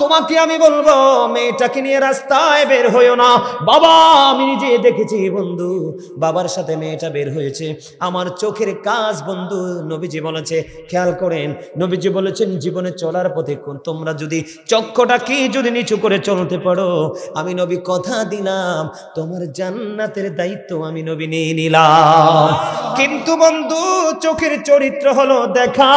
তোমাকে আমি বলবো মেয়েটাকে নিয়ে রাস্তায় বের হইও না। বাবা আমি নিজে দেখেছি বন্ধু, বাবার সাথে মেয়েটা বের হয়েছে, আমার চোখের কাজ বন্ধু। নবীজি বলেছে, খেয়াল করেন, নবীজি বলেছেন জীবনে চলার পথে তোমরা যদি চক্ষুটাকে যদি নিচু করে চলতে পারো, আমি নবী কথা দিলাম তোমার জান্নাতের দায়িত্ব আমি নবী নিয়ে নিলাম। কিন্তু বন্ধু চোখের চরিত্র হলো দেখা।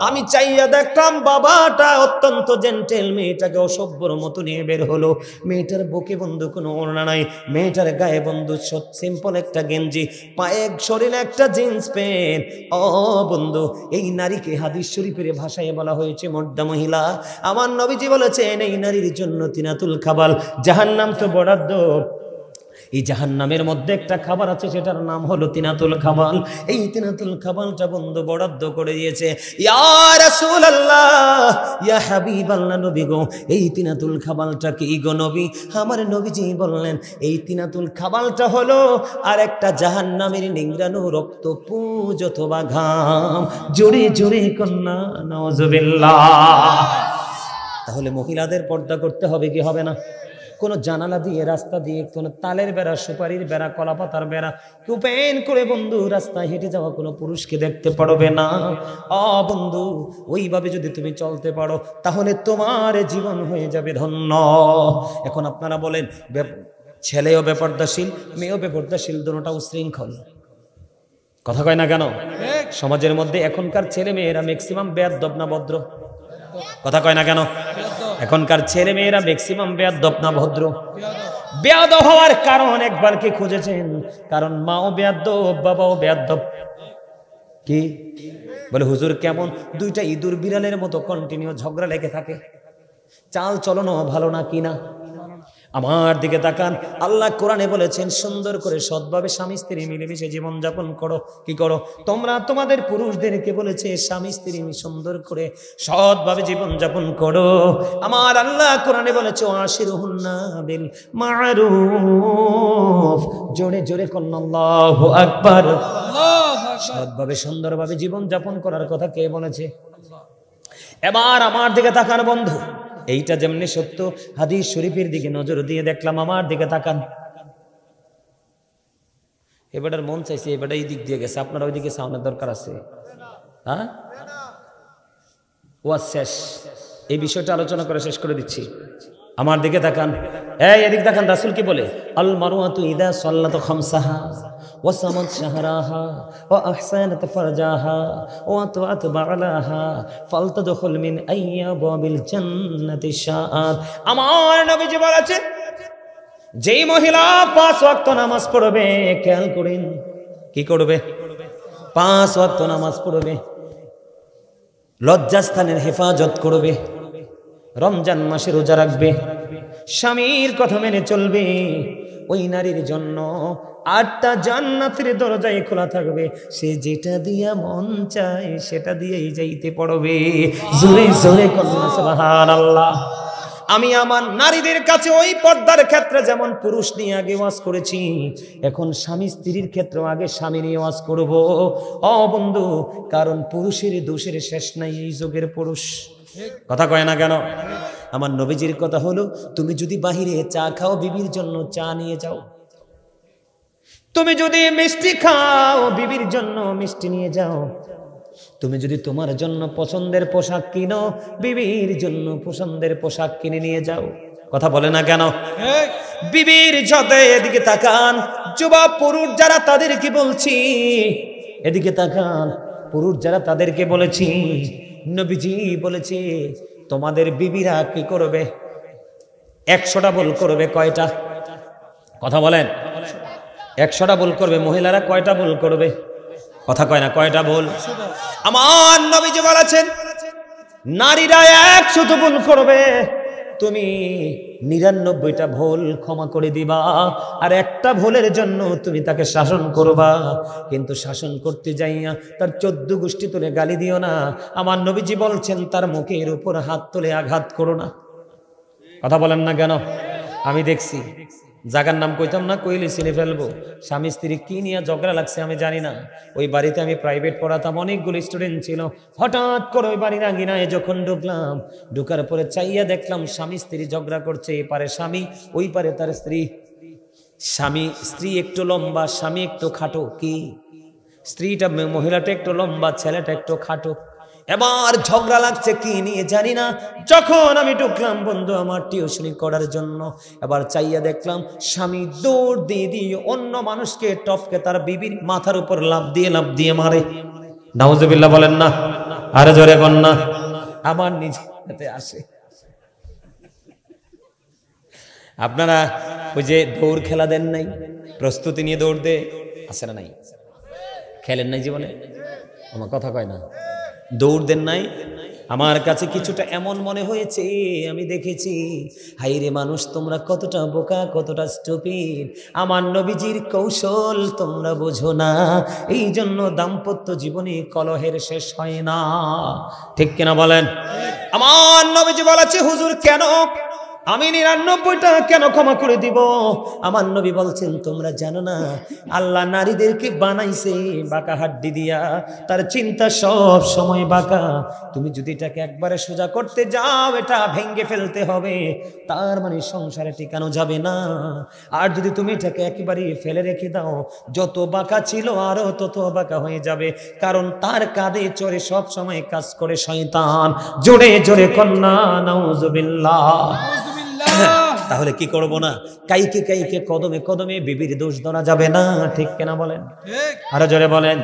আমি চাইয়া দেখলাম বাবাটা অত্যন্ত জেন্টেল, মেয়েটাকে অসভ্যর মতো নিয়ে বের হলো। মেয়েটার বুকে বন্ধু কোনো ওড়না নাই, মেয়েটার গায়ে বন্ধু সিম্পল একটা গেঞ্জি, পায়ে শরীরে একটা জিন্স প্যান্ট। ও বন্ধু, এই নারীকে হাদিস শরীফের ভাষায় বলা হয়েছে মর্দা মহিলা। আমার নবীজি বলেছেন এই নারীর জন্য তিনাতুল খাবাল, জাহান্নাম তো বরাদ্দ। এই জাহান্নামের মধ্যে একটা খাবার আছে, সেটার নাম হলো তিনাতুল খাবাল। এই তিনাতুল খাবালটা বন্ধু বরাদ্দ করে দিয়েছে। ইয়া রাসূলুল্লাহ, ইয়া হাবিবাল্লাহ, নবী গো, এই তিনাতুল খাবালটা কি গো নবী? আমার নবীজি বললেন এই তিনাতুল খাবালটা হলো আর একটা জাহান্নামের নিংড়ানো রক্ত পুঁজ অথবা ঘাম। জোরে জোরে কন্যা নাউজুবিল্লাহ। তাহলে মহিলাদের পর্দা করতে হবে কি হবে না? কোনো জানালা দিয়ে, রাস্তা দিয়ে, কোনো তালের বেড়া, সুপারির বেড়া, কলাপাতার বেড়া ওপেন করে বন্ধু রাস্তায় হেঁটে যাওয়া কোনো পুরুষকে দেখতে পারবে না। বন্ধু ওইভাবে যদি তুমি চলতে পারো তাহলে তোমার জীবন হয়ে যাবে ধন্য। এখন আপনারা বলেন, ছেলেও বেপর্দাশীল, মেয়েও বেপর্দাশীল, দুটোটা উশৃঙ্খল। কথা কয় না কেন? সমাজের মধ্যে এখনকার ছেলে মেয়েরা ম্যাক্সিমাম বেয়াদব না ভদ্র? কথা কয় না কেন? এখনকার ছেলে মেয়েরা ম্যাক্সিমাম বেয়াদব না ভদ্র? বেয়াদব হওয়ার কারণ একবার কি খুঁজেছেন? কারণ মাও বেয়াদব, বাবাও বেয়াদব। কি বলে হুজুর কেমন? দুইটা ইঁদুর বিড়ালের মতো কন্টিনিউ ঝগড়া লেগে থাকে, চাল চলনও ভালো না কিনা। আমার দিকে তাকান, আল্লাহ কোরআনে বলেছেন সুন্দর করে সৎভাবে স্বামী স্ত্রী মিলেমিশে জীবন যাপন করো। কি করো? তোমরা তোমাদের পুরুষদেরকে বলেছে স্বামী স্ত্রী সুন্দর করে সৎভাবে জীবন যাপন করো। আমার আল্লাহ কোরআনে বলেছে আশিরুহুন্না বিল মারুফ। জোরে জোরে কন্না আল্লাহু আকবার। সৎভাবে সুন্দরভাবে জীবন যাপন করার কথা কে বলেছে? এবার আমার দিকে তাকান বন্ধু, এইটা যেমনি সত্য, হাদিস শরীফের দিকে নজর দিয়ে দেখলাম। আমার দিকে তাকান, এবারের মন চাইছে এবারে এই দিক দিয়ে গেছে, আপনার ওই দিকে সামনের দরকার আছে। হ্যাঁ, ওয়াজ শেষ, এই বিষয়টা আলোচনা করে শেষ করে দিচ্ছি। আমার দিকে তাকান, এদিক তাকান। রাসূল কি বলে? আল মারওয়াতু ইযা সাল্লাত খামসাহা ওয়া সামাত শাহরাহা ওয়া আহসানাত ফারজাহা ওয়া আতাআত বা'লাহা ফালতাদখুল মিন আইয়াবিল জান্নাতি শাআত। আমার নবীজি বলেছেন যেই মহিলা 5 ওয়াক্ত নামাজ পড়বে, খেয়াল করেন কি করবে? 5 ওয়াক্ত নামাজ পড়বে, লজ্জাস্থানের হেফাজত করবে, রমজান মাসে রোজা রাখবে, স্বামীর কথা মেনে চলবে, ওই নারীর জন্য 8টা জান্নাতের দরজায় খোলা থাকবে। সে যেটা দিয়া মন চায় সেটা দিয়েই যাইতে পারবে। জোরে জোরে কন্যা সুবহানাল্লাহ। আমি আমার নারীদের কাছে ওই পর্দার ক্ষেত্রে যেমন পুরুষ নিয়ে আগে ওয়াজ করেছি, এখন স্বামী স্ত্রীর ক্ষেত্রে আগে স্বামী নিয়ে ওয়াজ করব। বন্ধু, কারণ পুরুষের দোষের শেষ নাই এই যুগের পুরুষ। কথা কয় না কেন? আমার নবীজির কথা হলো, তুমি যদি বাহিরে চা খাও, বিবির জন্য চা নিয়ে যাও। তুমি যদি মিষ্টি খাও, বিবির জন্য মিষ্টি নিয়ে যাও। তুমি যদি তোমার জন্য পছন্দের পোশাক কিনো, বিবির জন্য পছন্দের পোশাক কিনে নিয়ে যাও। কথা বলে না কেন? বিবির সাথে এদিকে তাকান, যুবা পুরুষ যারা তাদেরকে বলছি, এদিকে তাকান, পুরুষ যারা তাদেরকে বলেছি, নবীজি বলেছে তোমাদের বিবিরা কি করবে? 100টা ভুল করবে। কয়টা? কথা বলেন। 100টা ভুল করবে। মহিলারা কয়টা ভুল করবে? কথা কয় না, কয়টা ভুল? আমার নবীজি বলেছেন নারীরা 100টা ভুল করবে, তুমি 99টা ভুল ক্ষমা করে দিবা, আর একটা ভুলের জন্য তুমি তাকে শাসন করবা। কিন্তু শাসন করতে যাইয়া তার 14 গোষ্ঠী তুলে গালি দিও না। আমার নবীজি বলছেন তার মুখের উপর হাত তুলে আঘাত করো না। কথা বলেন না কেন? আমি দেখছি জায়গার নাম কইতাম না, কইলে চিনে ফেলবো। স্বামী স্ত্রী কি নিয়ে ঝগড়া লাগছে আমি জানি না। ওই বাড়িতে আমি প্রাইভেট পড়াতাম, অনেকগুলো স্টুডেন্ট ছিল। হঠাৎ করে ওই বাড়ির আঙিনায় যখন ঢুকলাম, ঢুকার পরে চাইয়া দেখলাম স্বামী স্ত্রী ঝগড়া করছে। এ পারে স্বামী, ওই পারে তার স্ত্রী। স্ত্রী একটু লম্বা, স্বামী একটু খাটো। কি স্ত্রীটা, মহিলাটা একটু লম্বা, ছেলেটা একটু খাটো। এবার ঝগড়া লাগছে কি নিয়ে জানি না। যখন আমি ঢুকলাম বন্ধু আমার টিউশনি করার জন্য, এবার চাইয়া দেখলাম স্বামী দৌড় দিয়ে অন্য মানুষকে টপকে তার বিবির মাথার উপর লাফ দিয়ে মারে। নাউজুবিল্লাহ বলেন না, আরে জোরে কর না। আমার নিজে আসে। আপনারা ওই যে দৌড় খেলা দেন নাই, প্রস্তুতি নিয়ে দৌড় দে, আছে না নাই? খেলেন নাই জীবনে? আমার কথা কয় না। দৌড় দেন নাই? আমার কাছে কিছুটা এমন মনে হয়েছে, আমি দেখেছি হাইরে মানুষ তোমরা কতটা বোকা, কতটা স্টুপিড। আমার নবীজির কৌশল তোমরা বোঝো না, এই জন্য দাম্পত্য জীবনে কলহের শেষ হয় না। ঠিক কিনা বলেন? আমার নবীজি বলেছে হুজুর কেন আমি 99টা কেন ক্ষমা করে দিব? আমার নবী বলছেন তোমরা জানো না আল্লাহ নারীদেরকে বানাইছে বাঁকা হাড্ডি দিয়া, তার চিন্তা সব সময় বাঁকা। তুমি যদি এটাকে একবারে সোজা করতে যাও, এটা ভেঙে ফেলতে হবে, তার মানে সংসারে টিকানো যাবে না। আর যদি তুমি এটাকে একেবারে ফেলে রেখে দাও, যত বাঁকা ছিল আরো তত বাঁকা হয়ে যাবে, কারণ তার কাঁধে চড়ে সব সময় কাজ করে শয়তান। জোরে জোরে কন্যা নাউজুবিল্লাহ। তাহলে কি করব না? কাইকে কদমে কদমে বিবির দোষ ধরা যাবে না। ঠিক কিনা বলেন? আরো জোরে বলেন।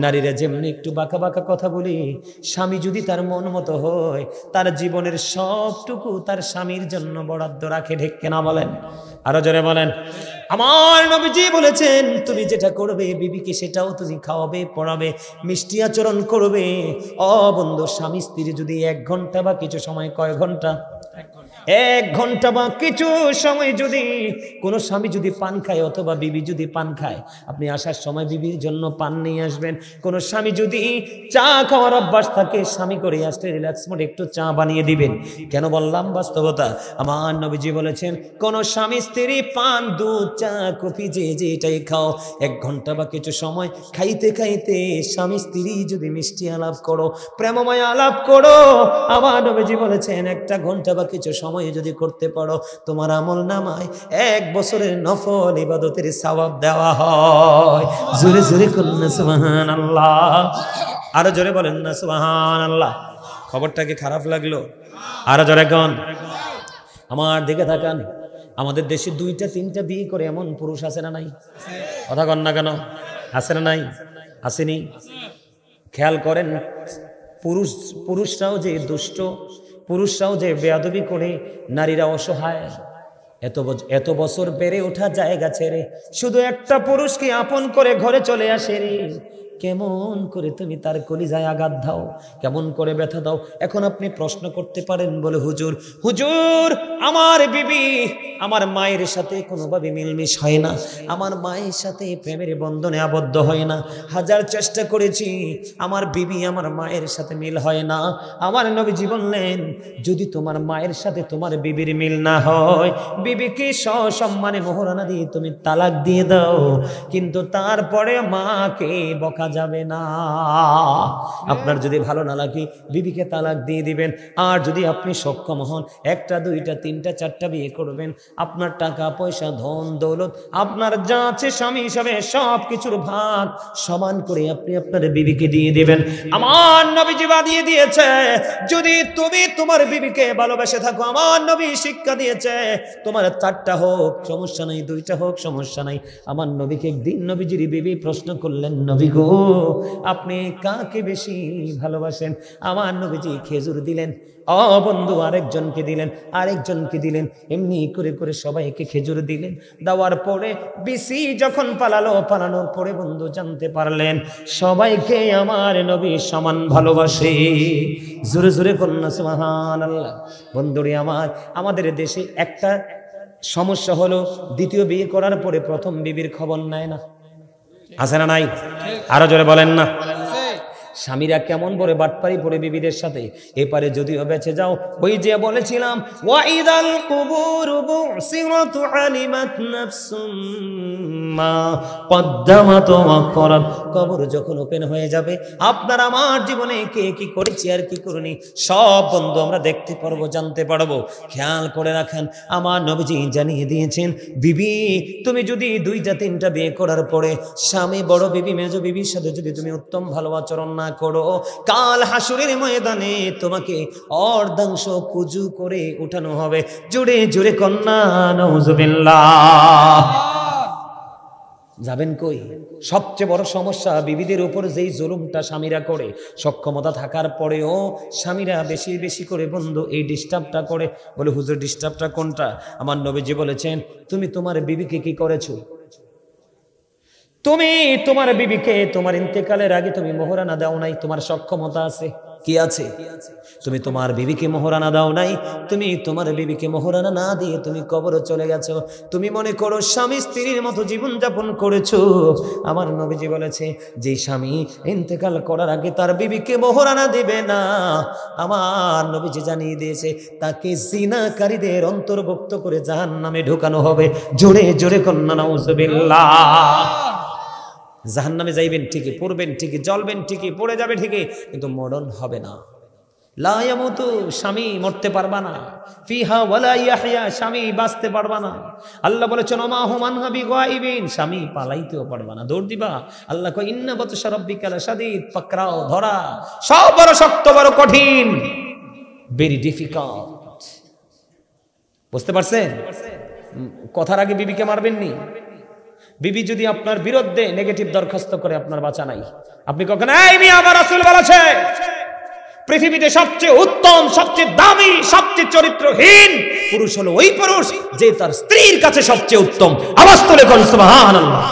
নারীরা যেমনি একটু বাঁকা বাঁকা কথা বলি, স্বামী যদি তার মন মতো হয়, তার জীবনের সবটুকু তার স্বামীর জন্য বরাদ্দ রাখে। ঠিক কিনা বলেন? আরো জোরে বলেন। আমার নবীজি বলেছেন তুমি যেটা করবে বিবিকে সেটাও তুমি খাওয়াবে, পড়াবে, মিষ্টি আচরণ করবে। বন্ধু, স্বামী স্ত্রী যদি 1 ঘন্টা বা কিছু সময়, কয় ঘন্টা? 1 ঘন্টা বা কিছু সময় যদি কোনো স্বামী যদি পান খায় অথবা বিবি যদি পান খায়, আপনি আসার সময় বিবির জন্য পান নিয়ে আসবেন। কোনো স্বামী যদি চা খাওয়ার অভ্যাস থাকে, স্বামী করে আসলে রিল্যাক্স মোডে একটু চা বানিয়ে দিবেন। কেন বললাম? বাস্তবতা। আমার নবীজি বলেছেন কোন স্বামী স্ত্রী পান, দুধ, চা, কফি যে এটাই খাও, 1 ঘন্টা বা কিছু সময় খাইতে খাইতে স্বামী স্ত্রী যদি মিষ্টি আলাপ করো, প্রেমময় আলাপ করো, আমার নবীজি বলেছেন 1 ঘন্টা বা কিছু সময় যদি করতে পারো, তোমার আমল নামায় 1 বছরের নফল ইবাদতের সওয়াব দেওয়া হয়। জোরে জোরে বলেন না সুবহানাল্লাহ। আরো জোরে বলেন না সুবহানাল্লাহ। খবরটা কি খারাপ লাগলো? আরো জোরে কোন। আমার দিকে তাকান। আমাদের দেশে 2টা 3টা বিয়ে করে এমন পুরুষ আছে না নাই? কথা কন না কেন? আছে না নাই? আসেনি? খেয়াল করেন, পুরুষরাও যে দুষ্ট, পুরুষরাও যে বেয়াদবি করে, নারীরা অসহায়। এত বছর বেড়ে ওঠা জায়গা ছেড়ে শুধু একটা পুরুষকে আপন করে ঘরে চলে আসে রে। কেমন করে তুমি তার কলিজায় আঘাত দাও, কেমন করে ব্যথা দাও। এখন আপনি প্রশ্ন করতে পারেন বলে, হুজুর আমার বিবি আমার মায়ের সাথে কোনোভাবে মিলমিশ হয় না, আমার মায়ের সাথে প্রেমের বন্ধনে আবদ্ধ হয় না, হাজার চেষ্টা করেছি, আমার বিবি আমার মায়ের সাথে মিল হয় না। আমার নবীজি বললেন যদি তোমার মায়ের সাথে তোমার বিবির মিল না হয়, বিবিকে সসম্মানে মোহরানা দিয়ে তুমি তালাক দিয়ে দাও, কিন্তু তারপরে মাকে বকা যাবে না। আপনার যদি ভালো না লাগে বিবিকে তালাক দিয়ে দিবেন। আর যদি আপনি সক্ষম হন 1টা 2টা 3টা 4টা বিয়ে করবেন, আপনার টাকা পয়সা ধন দৌলত আপনার যা আছে স্বামী হিসাবে সব কিছুর ভাগ সমান করে আপনি আপনার বিবিকে দিয়ে দিবেন। আমার নবীজি বাদিয়ে দিয়েছে যদি তুমি তোমার বিবিকে ভালোবেসে থাকো, আমার নবী শিক্ষা দিয়েছে তোমার 4টা হোক সমস্যা নাই, 2টা হোক সমস্যা নাই। আমার নবীকে একদিন নবীজির বিবি প্রশ্ন করলেন, নবী গো আপনি কাকে বেশি ভালোবাসেন? আমার নবীজি খেজুর দিলেন, বন্ধু আরেকজনকে দিলেন, এমনি করে করে সবাইকে খেজুর দিলেন। দেওয়ার পরে বিসি যখন পালানোর পরে বন্ধু জানতে পারলেন সবাইকে আমার নবী সমান ভালোবাসে। জোরে জোরে কন্যা সুবহানাল্লাহ। বন্ধুরে আমাদের দেশে একটা সমস্যা হলো, দ্বিতীয় বিয়ে করার পরে প্রথম বিবির খবর নেয় না। আছে না নাই? আরো জোরে বলেন না। স্বামীরা কেমন বলে বাটপারি পড়ে বিবিদের সাথে, এপারে যদিও বেঁচে যাও, ওই যে বলেছিলাম ওয়াইদাল কুবুরু বুসিরাতু আলিমাত নাফসুম মা কদ্দামাত ওয়া আখরাত, কবর যখন ওপেন হয়ে যাবে আপনার আমার জীবনে কে কি করেছি আর কি করিনি সব বন্ধু আমরা দেখতে পারবো, জানতে পারবো। খেয়াল করে রাখেন, আমার নবীজি জানিয়ে দিয়েছেন, বিবি তুমি যদি 2-3টা বিয়ে করার পরে স্বামী বড় বিবি মেজ বিবির সাথে যদি তুমি উত্তম ভালো আচরণ না করো, কাল হাসুরের ময়দানে তোমাকে অর্ধাংশ কুজু করে উঠানো হবে। জোরে জোরে কন্যা নাউজুবিল্লাহ। যাবেন কই? সবচেয়ে বড় সমস্যা বিবিদের উপর যেই জুলুমটা স্বামীরা করে, সক্ষমতা থাকার পরেও স্বামীরা বেশি বেশি করে বন্ধু এই ডিস্টার্বটা করে। বলে হুজুর ডিস্টার্বটা কোনটা? আমার নবীজি বলেছেন, তুমি তোমার বিবিকে কি করেছো? তুমি তোমার বিবিকে তোমার ইন্তেকালের আগে তুমি মোহরানা দাও নাই, তোমার সক্ষমতা আছে, কি আছে? তুমি তোমার বিবিকে মোহরানা দাও নাই, তুমি তোমার বিবিকে মোহরানা না দিয়ে তুমি কবরে চলে গেছো। তুমি মনে করো স্বামী স্ত্রীর মতো জীবন যাপন করেছো। আমার নবীজি বলেছে, যে স্বামী ইন্তেকাল করার আগে তার বিবিকে মোহরানা দিবে না, আমার নবীজি জানিয়ে দিয়েছে তাকে জিনাকারীদের অন্তর্ভুক্ত করে জাহান্নামে ঢোকানো হবে। জোরে জোরে কন্যা নাউজুবিল্লাহ। জাহান্নামে যাইবেন ঠিকই, পড়বেন ঠিকই, জ্বলবেন ঠিকই, পড়ে যাবে ঠিকই, কিন্তু মরণ হবে না। লা ইয়ামুতু, স্বামী মরতে পারবা না। ফিহা ওয়ালা ইয়াহইয়া, স্বামী বাঁচতে পারবা না। আল্লাহ বলেছেন ওমা হুম আনহা বিগাইবিন, স্বামী পালাইতেও পারবা না, দৌড় দিবা। আল্লাহ কয় ইন্না বাতশা রাব্বিকা লাশাদীদ, পাকড়াও ধরা সব বড় শক্ত, বড় কঠিন, ভেরি ডিফিকাল্ট। বুঝতে পারছেন? কথার আগে বিবিকে মারবেন নি। বিবি যদি আপনার বিরুদ্ধে নেগেটিভ দরখাস্ত করে, আপনার বাঁচা নাই। আপনি কখন এই মিয়া আমার রাসূল বলেছে পৃথিবীতে সবচেয়ে উত্তম, সবচেয়ে দামি, সবচেয়ে চরিত্রহীন পুরুষ হলো ওই পুরুষ যে তার স্ত্রীর কাছে সবচেয়ে উত্তম। আওয়াজ তুলে কোন সুবহানাল্লাহ।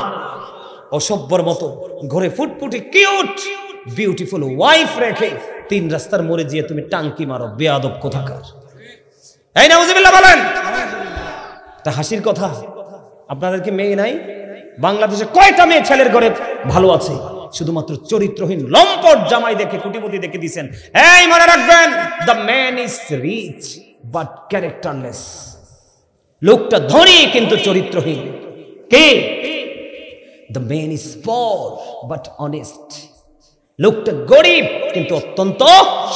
অসভ্যর মতো ঘরে ফুটফুটে কিউট বিউটিফুল ওয়াইফ রেখে 3 রাস্তার মোড়ে গিয়ে তুমি টাঙ্কি মারো, বেয়াদব কোথাকার। এই নাউজুবিল্লাহ বলেন। এটা হাসির কথা। আপনাদের কি মেয়ে নাই? বাংলাদেশে কয়টা মেয়ে ছেলের ঘরে ভালো আছে? শুধুমাত্র চরিত্রহীন লম্পট জামাই দেখে, কুটিপতি দেখে দিবেন। এই মনে রাখবেন, the man is rich but characterless. লোকটা ধনী কিন্তু চরিত্রহীন। কে? The man is poor but honest. লোকটা গরিব কিন্তু অত্যন্ত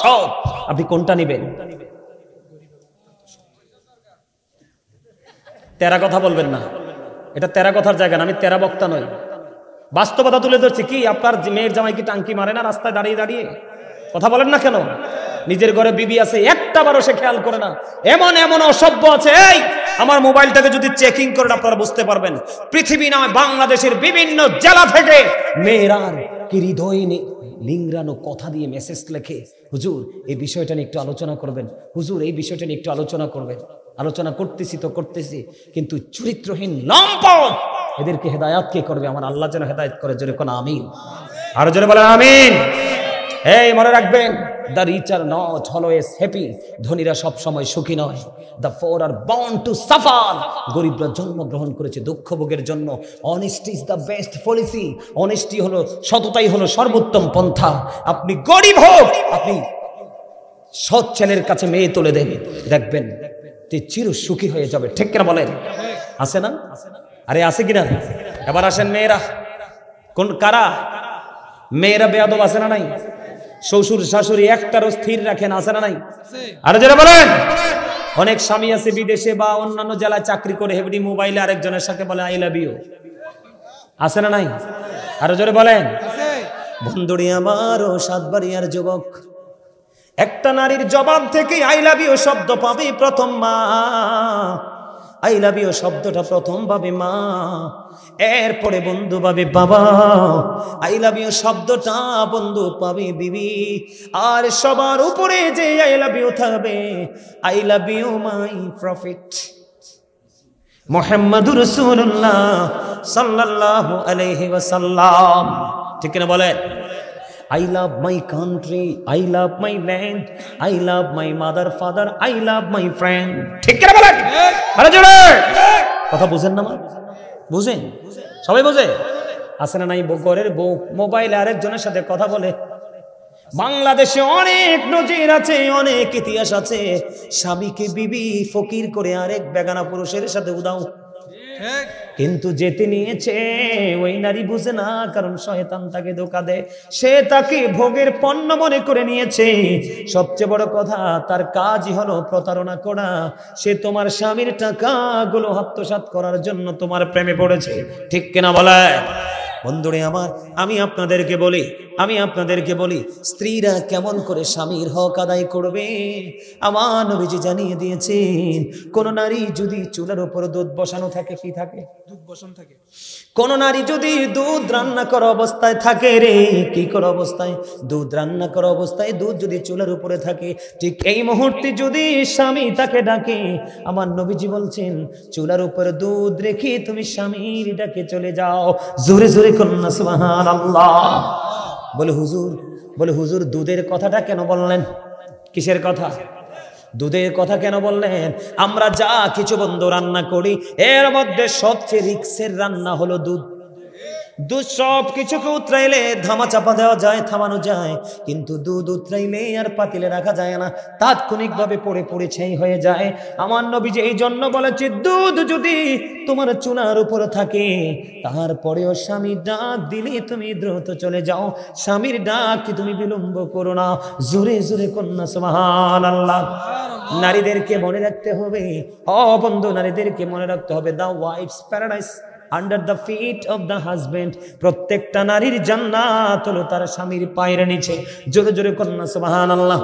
সৎ। আপনি কোনটা নেবেন? তেরা কথা বলবেন না, এটা তেরা কথার জায়গা না, আমি তেরা বক্তা নই, বাস্তবতা তুলে ধরছি। কি আপনার মেয়ের জামাই কি টাঙ্কি মারে না রাস্তায় দাঁড়িয়ে দাঁড়িয়ে? কথা বলেন না কেন? নিজের ঘরে বিবি আছে, একটা বারও সে খেয়াল করে না। এমন এমন অসভ্য আছে। এই আমার মোবাইলটাকে যদি চেকিং করেন আপনারা বুঝতে পারবেন, পৃথিবী নয় বাংলাদেশের বিভিন্ন জেলা থেকে মেয়েরার কি হৃদয় লিংরানো কথা দিয়ে মেসেজ লেখে, হুজুর এই বিষয়টা নিয়ে একটু আলোচনা করবেন, হুজুর এই বিষয়টা নিয়ে একটু আলোচনা করবেন। আলোচনা করতেছি তো করতেছি, কিন্তু চরিত্রহীন লম্পট এদেরকে হেদায়াত কে করবে? আমার আল্লাহ যেন হেদায়েত করে। জোরে কোন আমিন। আরো জোরে বলেন আমিন। এই মনে রাখবেন, the rich are not always happy. ধনীরা সব সময় সুখী নয়। The poor are born to suffer. গরিবরা জন্মগ্রহণ করেছে দুঃখ ভোগের জন্য। Honesty is the best policy. Honesty হলো, সততাই হলো সর্বোত্তম পন্থা। আপনি গরিব হোক, আপনি সৎ ছেলের কাছে মেয়ে তুলে দেন, দেখবেন তে চির সুখী হয়ে যাবে। ঠিক কিনা বলেন? আছে না? আরে আছে কিনা? এবার আসেন মেয়েরা। কোন কারা? মেয়েরা বেয়াদব আছে না নাই? শ্বশুর শাশুড়ি একটারও স্থির রাখেন, আছে না নাই? আরে যারা বলেন, অনেক স্বামী আছে বিদেশে বা অন্যান্য জেলায় চাকরি করে, হেভি মোবাইলে আরেকজনের সাথে বলে আই লাভ ইউ, আছে না নাই? আরো জোরে বলেন। বন্ধুরি আমার ও সাতবাড়িয়ার যুবক, একটা নারীর জবাব থেকে আই লাভ ইউ শব্দ পাবে প্রথম মা। আই লাভ ইউ শব্দটা প্রথম পাবে মা, এরপরে বন্ধু পাবে বাবা। আই লাভ ইউ শব্দটা বন্ধু পাবে বিবি, আর সবার উপরে যে আই লাভ ইউ থাকবে, I love you my prophet মুহাম্মাদুর রাসূলুল্লাহ সাল্লাল্লাহু আলাইহি ওয়াসাল্লাম। ঠিক কিনা বলেন? I love my country, I love my land, I love my mother, father, I love my friend. ঠিক কিনা বলেন? আরে জোরে কথা বুঝেন না? মা বুঝেন? সবাই বুঝে? আছে না নাই? ঘরের বউ মোবাইলে আরেকজনের সাথে কথা বলে, বাংলাদেশে অনেক নজির আছে, অনেক ইতিহাস আছে, স্বামীকে বিবি ফকির করে আরেক বেগানা পুরুষের সাথে উদাও, কিন্তু যেতে নিয়েছে ওই নারী বুঝে না, কারণ শয়তান তাকে ধোঁকা দেয়, সে তাকে ভোগের পণ্য মনে করে নিয়েছে। সবচেয়ে বড় কথা, তার কাজই হলো প্রতারণা করা। সে তোমার স্বামীর টাকাগুলো আত্মসাৎ করার জন্য তোমার প্রেমে পড়েছে, ঠিক কিনা বলে? বন্ধুরে আমার, আমি আপনাদেরকে বলি স্ত্রীরা কেমন করে স্বামীর হক আদায় করবে। আমার নবীজি জানিয়ে দিয়েছেন, কোন নারী যদি চুলার উপর দুধ বসানো থাকে, কি থাকে? দুধ বসানো থাকে। কোন নারী যদি দুধ রান্না করা অবস্থায় থাকে, রে কি করা অবস্থায়? দুধ রান্না করা অবস্থায় দুধ যদি চুলার উপরে থাকে, ঠিক এই মুহূর্তে যদি স্বামী তাকে ডাকে, আমার নবীজি বলছেন চুলার উপর দুধ রেখে তুমি স্বামীর ডাকে চলে যাও। জোরে জোরে কন্যা সুবহানাল্লাহ। বলে হুজুর দুধের কথাটা কেন বললেন? কিসের কথা? দুধের কথা কেন বললেন? আমরা যা কিছু বন্ধু রান্না করি, এর মধ্যে সবচেয়ে রিক্সের রান্না হলো দুধ। দুধ সব কিছুকে উতরাইলে ধামা চাপা দেওয়া যায়, থামানো যায়, কিন্তু দুধ উতরাইলে আর পাতিলে রাখা যায় না, তাৎক্ষণিকভাবে পড়ে পড়ে ছাই হয়ে যায়। আমার নবীজি এই জন্য বলেছে, দুধ যদি তোমার চুলার উপর থাকে, তারপরেও স্বামীর ডাক দিলে তুমি দ্রুত চলে যাও, স্বামীর ডাক কি তুমি বিলম্ব করো না। জোরে জোরে কন্যা সুবহানাল্লাহ। নারীদেরকে মনে রাখতে হবে, বন্ধু, নারীদেরকে মনে রাখতে হবে, the wife's paradise under the feet of the husband. প্রত্যেকটা নারীর জান্নাত হলো তার স্বামীর পায়ের নিচে। জোরে জোরে কন্যা সুবহানাল্লাহ।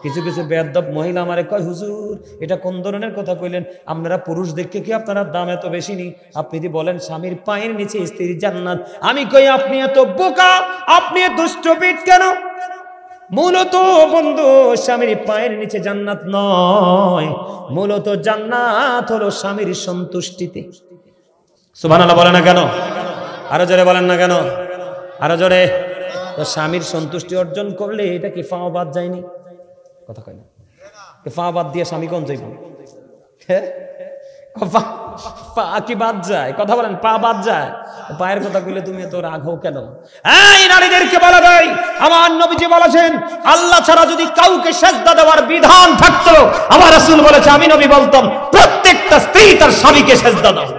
কিছু কিছু বেয়াদব মহিলা আমারে কয়, হুজুর এটা কোন ধরনের কথা কইলেন? আপনারা পুরুষ দেখে কি আপনারা দাম এত বেশি নি? আপনি যদি বলেন স্বামীর পায়ের নিচে স্ত্রীর জান্নাত, আমি কই আপনি এত বোকা, আপনি দুষ্টপিট কেন? মূলত বন্ধু, স্বামীর পায়ের নিচে জান্নাত নয়, মূলত জান্নাত হলো স্বামীর সন্তুষ্টিতে। সুবহানাল্লাহ বলে না কেন? আরো জোরে বলেন না কেন? আরো জোরে। তো স্বামীর সন্তুষ্টি অর্জন করলে এটা কি ফাও বাদ যায়নি? কথা কয় না, ফা বাদ দিয়ে স্বামী কোন যাইব? পা কি বাদ যায়? কথা বলেন, পা বাদ যায়। পায়ের কথা কইলে তুমি এত রাগ হও কেন? এই নারীদেরকে বলা যায়, আমার নবীজি বলেছেন, আল্লাহ ছাড়া যদি কাউকে সেজদা দেওয়ার বিধান থাকতো, আমার রাসূল বলেছে, আমি নবী বলতাম প্রত্যেকটা স্ত্রী তার স্বামীকে সেজদা দাও।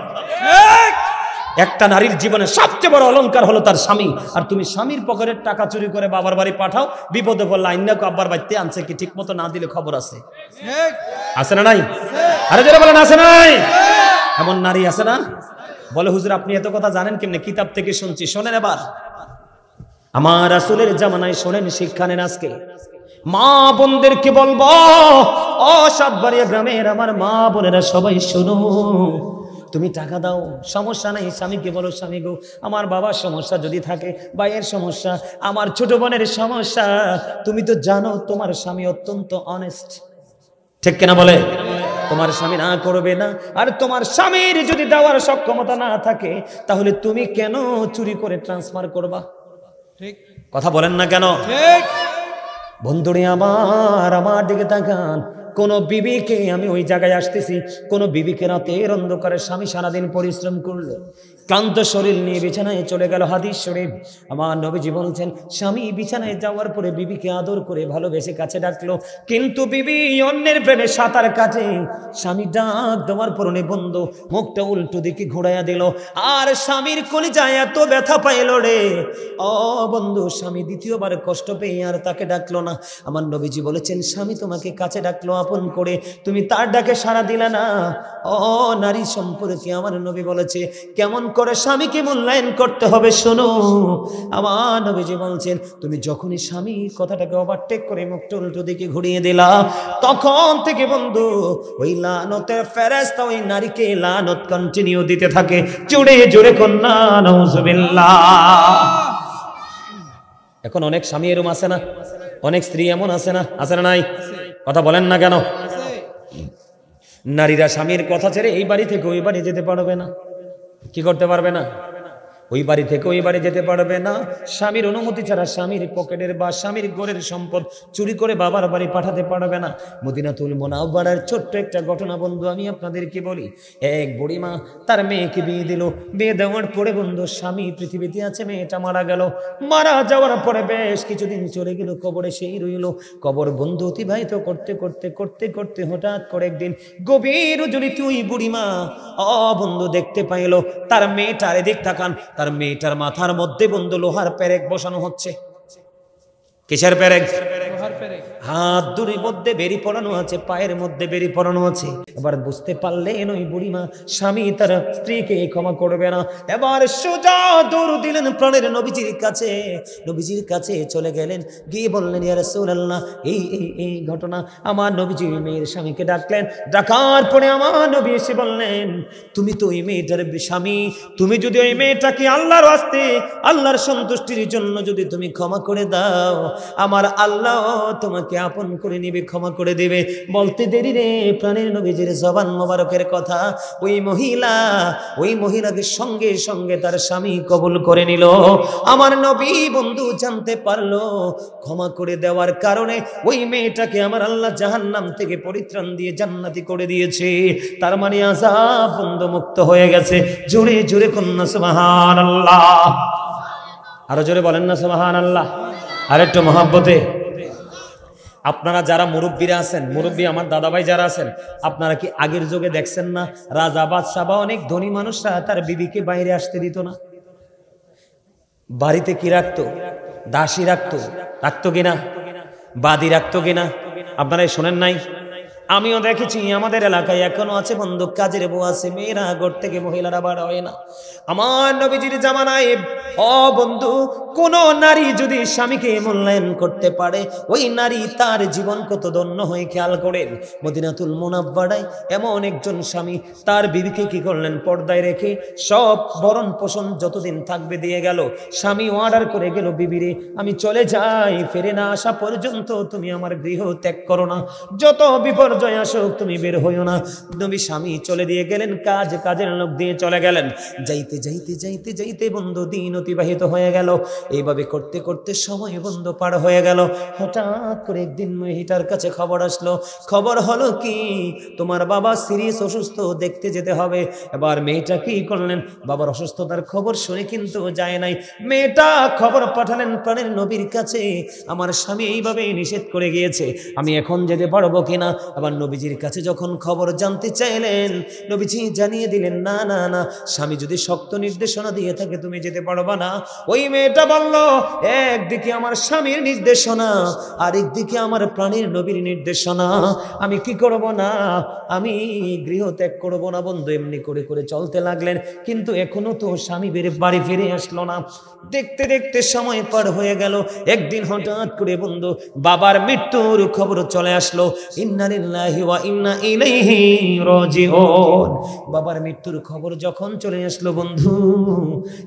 একটা নারীর জীবনে সবচেয়ে বড় অলংকার হলো তার স্বামী। আর তুমি স্বামীর পকেটের টাকা চুরি করে বাবার বাড়ি পাঠাও, বিপদে পড়লে আইনা কো আব্বার বাড়িতে আনছে কি ঠিক মতো না দিলে খবর আছে? আছে না নাই? আরে যারা বলেন আছে না নাই? এমন নারী আছে না? বলে হুজুর আপনি এত কথা জানেন কেমনে? কিতাব থেকে শুনছি। শোনেন এবার, আমার রাসূলের জামানায় শোনেন, শিক্ষা নেন। আজকে মা বোনদেরকে বলবো, ও সাতবাড়িয়া গ্রামের আমার মা বোনেরা সবাই শোনো, তুমি টাকা দাও, সমস্যা নাই। স্বামীকে বলো, স্বামী গো, আমার বাবার সমস্যা যদি থাকে, ভাইয়ের সমস্যা, আমার ছোট বোনের সমস্যা, তুমি তো জানো তোমার স্বামী অত্যন্ত অনেস্ট, ঠিক কিনা বলে? তোমার স্বামী না করবে না। আর তোমার স্বামীর যদি দেওয়ার সক্ষমতা না থাকে, তাহলে তুমি কেন চুরি করে ট্রান্সফার করবা? ঠিক কথা বলেন না কেন? ঠিক বন্ধুরে আমার দিকে তাকান। কোন বিবিকে, আমি ওই জায়গায় আসতেছি, কোন বিবিকে রাতের অন্ধকারে স্বামী সারাদিন পরিশ্রম করলো, ক্লান্ত শরীর নিয়ে বিছানায় চলে গেল। হাদিস শরীফ, আমার নবীজি বলছেন, স্বামী বিছানায় যাওয়ার পরে বিবিকে আদর করে ভালোবেসে কাছে ডাকলো, কিন্তু বিবি অন্যের প্রেমে সাঁতার কাটে। স্বামী ডাক দেওয়ার পরনে বন্ধ, মুখটা উল্টো দিকে ঘোরাইয়া দিল, আর স্বামীর কলিজায় এত ব্যথা পাইল রে, ও বন্ধু, স্বামী দ্বিতীয়বার কষ্ট পেয়ে আর তাকে ডাকলো না। আমার নবীজি বলেছেন, স্বামী তোমাকে কাছে ডাকলো আপন করে, তুমি তার ডাকে সাড়া দিলা না। ও নারী সম্পর্কে আমার নবী বলেছে কেমন করে স্বামীকে মূল্যায়ন করতে হবে, শোনো। আমার নবীজি বলছেন, তুমি যখনই স্বামী কথাটাকে ওভারটেক করে মুখটা উল্টো দিকে ঘুরিয়ে দিলা, তখন থেকে বন্ধু ওই লানতের ফেরেশতা ওই নারীকে লানত কন্টিনিউ দিতে থাকে। জোরে জোরে কন্যা নাউজুবিল্লাহ। এখন অনেক স্বামী এরকম আছে না? অনেক স্ত্রী এমন আছে না? আছে না নাই? কথা বলেন না কেন? নারীরা স্বামীর কথা ছেড়ে এই বাড়ি থেকে ওই বাড়ি যেতে পারবে না। কি করতে পারবে না? ওই বাড়ি থেকে ওই বাড়ি যেতে পারবে না, স্বামীর অনুমতি ছাড়া স্বামীর পকেটের বা স্বামীর ঘরের সম্পদ চুরি করে বাবার বাড়ি পাঠাতে পারবে না। মদিনাতুল মুনাওয়ারার ছোট্ট একটা ঘটনা বন্ধু আমি আপনাদেরকে বলি। এক বুড়িমা তার মেয়েকে বিয়ে দিল, বিয়ে দেওয়ার পরে বন্ধু স্বামী পৃথিবীতে আছে, মেয়েটা মারা গেল। মারা যাওয়ার পরে বেশ কিছুদিন চলে গেল, কবরে সেই রইল। কবর বন্ধু অতিবাহিত করতে করতে করতে করতে হঠাৎ করে একদিন গভীর রজনীতে ওই বুড়িমা বন্ধু দেখতে পাইল তার মেয়েটার এদিক তাকান, তার মেয়েটার মাথার মধ্যে বন্ধু লোহার পেরেক বসানো হচ্ছে। কিসের পেরেক? হাত দুরির মধ্যে বেরি পড়ানো আছে, পায়ের মধ্যে বেরি পড়ানো আছে। এবার বুঝতে পারলেন ওই বুড়িমা স্বামী তার স্ত্রীকে ক্ষমা করবে না। এবার সোজা দৌড় দিলেন প্রাণের নবীজির কাছে, নবীজির কাছে চলে গেলেন, গিয়ে বললেন ইয়া রাসূলুল্লাহ এই এই এই ঘটনা। আমার নবীজি মেয়ের স্বামীকে ডাকলেন, ডাকার পরে আমার নবী এসে বললেন তুমি তো ওই মেয়েটার স্বামী, তুমি যদি ওই মেয়েটাকে আল্লাহর ওয়াস্তে আল্লাহর সন্তুষ্টির জন্য যদি তুমি ক্ষমা করে দাও, আমার আল্লাহ তোমাকে আপন করে নিবে, ক্ষমা করে দিবে। বলতে দেরি রে প্রাণের নবীজির জবান মোবারকের কথা ওই মহিলাকে সঙ্গে সঙ্গে তার স্বামী কবুল করে নিল। আমার নবী বন্ধু জানতে পারলো ক্ষমা করে দেওয়ার কারণে ওই মেয়েটাকে আমার আল্লাহ জাহান্নাম থেকে পরিত্রাণ দিয়ে জান্নাতি করে দিয়েছে। তার মানে আযাব বন্ধু মুক্ত হয়ে গেছে। জোরে জোরে কন্যা সুবহানাল্লাহ, আরো জোরে বলেন না সুবহানাল্লাহ, আর একটু মহব্বতে। আপনারা যারা মুরব্বীরা আছেন, মুরব্বী আমার দাদাভাই যারা আছেন, আপনারা কি আগের যুগে দেখছেন না রাজা বাদশাহ বা অনেক ধনী মানুষরা তার বিবিকে বাইরে আসতে দিত না? বাড়িতে কি রাখতো? দাসী রাখতো, রাখতো কিনা? বাদী রাখতো কিনা? আপনারা শোনেন নাই? আমিও দেখেছি, আমাদের এলাকায় এখনো আছে বন্ধু, কাজের বউ আছে, মেয়েরা ঘর থেকে মহিলারা বার হয় না। আমার নবীজির জামানায় বন্ধু কোন নারী যদি স্বামীকে মূল্যায়ন করতে পারে, ওই নারী তার জীবন কত ধন্য হয়ে। খেয়াল করেন মদিনাতুল মুনাওয়ারায় এমন একজন স্বামী তার বিবিকে কি করলেন, পর্দায় রেখে সব ভরণ পোষণ যতদিন থাকবে দিয়ে গেল। স্বামী অর্ডার করে গেল, বিবিরে আমি চলে যাই, ফিরে না আসা পর্যন্ত তুমি আমার গৃহ ত্যাগ করো না, যত বিপর্যয় আসুক তুমি বের হইও না। নবী স্বামী চলে দিয়ে গেলেন, কাজের লোক দিয়ে চলে গেলেন। যাইতে যাইতে যাইতে যাইতে বন্ধু দিন অতিবাহিত হয়ে গেল। এইভাবে করতে করতে সময় বন্ধু পার হয়ে গেল। হঠাৎ করে একদিন মেয়েটার কাছে খবর আসলো, খবর হলো কি তোমার বাবা সিরিয়াস অসুস্থ, দেখতে যেতে হবে। এবার মেয়েটা কি করলেন, বাবার অসুস্থতার খবর শুনে কিন্তু যায় নাই, মেয়েটা খবর পাঠালেন প্রাণের নবীর কাছে, আমার স্বামী এইভাবে নিষেধ করে গিয়েছে, আমি এখন যেতে পারবো কিনা। আবার নবীজির কাছে যখন খবর জানতে চাইলেন, নবীজি জানিয়ে দিলেন না না না, স্বামী যদি শক্ত নির্দেশনা দিয়ে থাকে তুমি যেতে পারবা না। ওই মেয়েটা বলল একদিকে আমার স্বামীর নির্দেশনা, আরেকদিকে আমার প্রাণের নবীর নির্দেশনা, আমি কি করব না, আমি গৃহ ত্যাগ করবো না। বন্ধু এমনি করে করে চলতে লাগলেন, কিন্তু এখনো তো স্বামী বাড়ি ফিরে আসলো না। দেখতে দেখতে সময় পার হয়ে গেল। একদিন হঠাৎ করে বন্ধু বাবার মৃত্যুর খবর চলে আসলো। ইন্না লিল্লাহি ওয়া ইন্না ইলাইহি রাজিউন। বাবার মৃত্যুর খবর যখন চলে আসলো বন্ধু,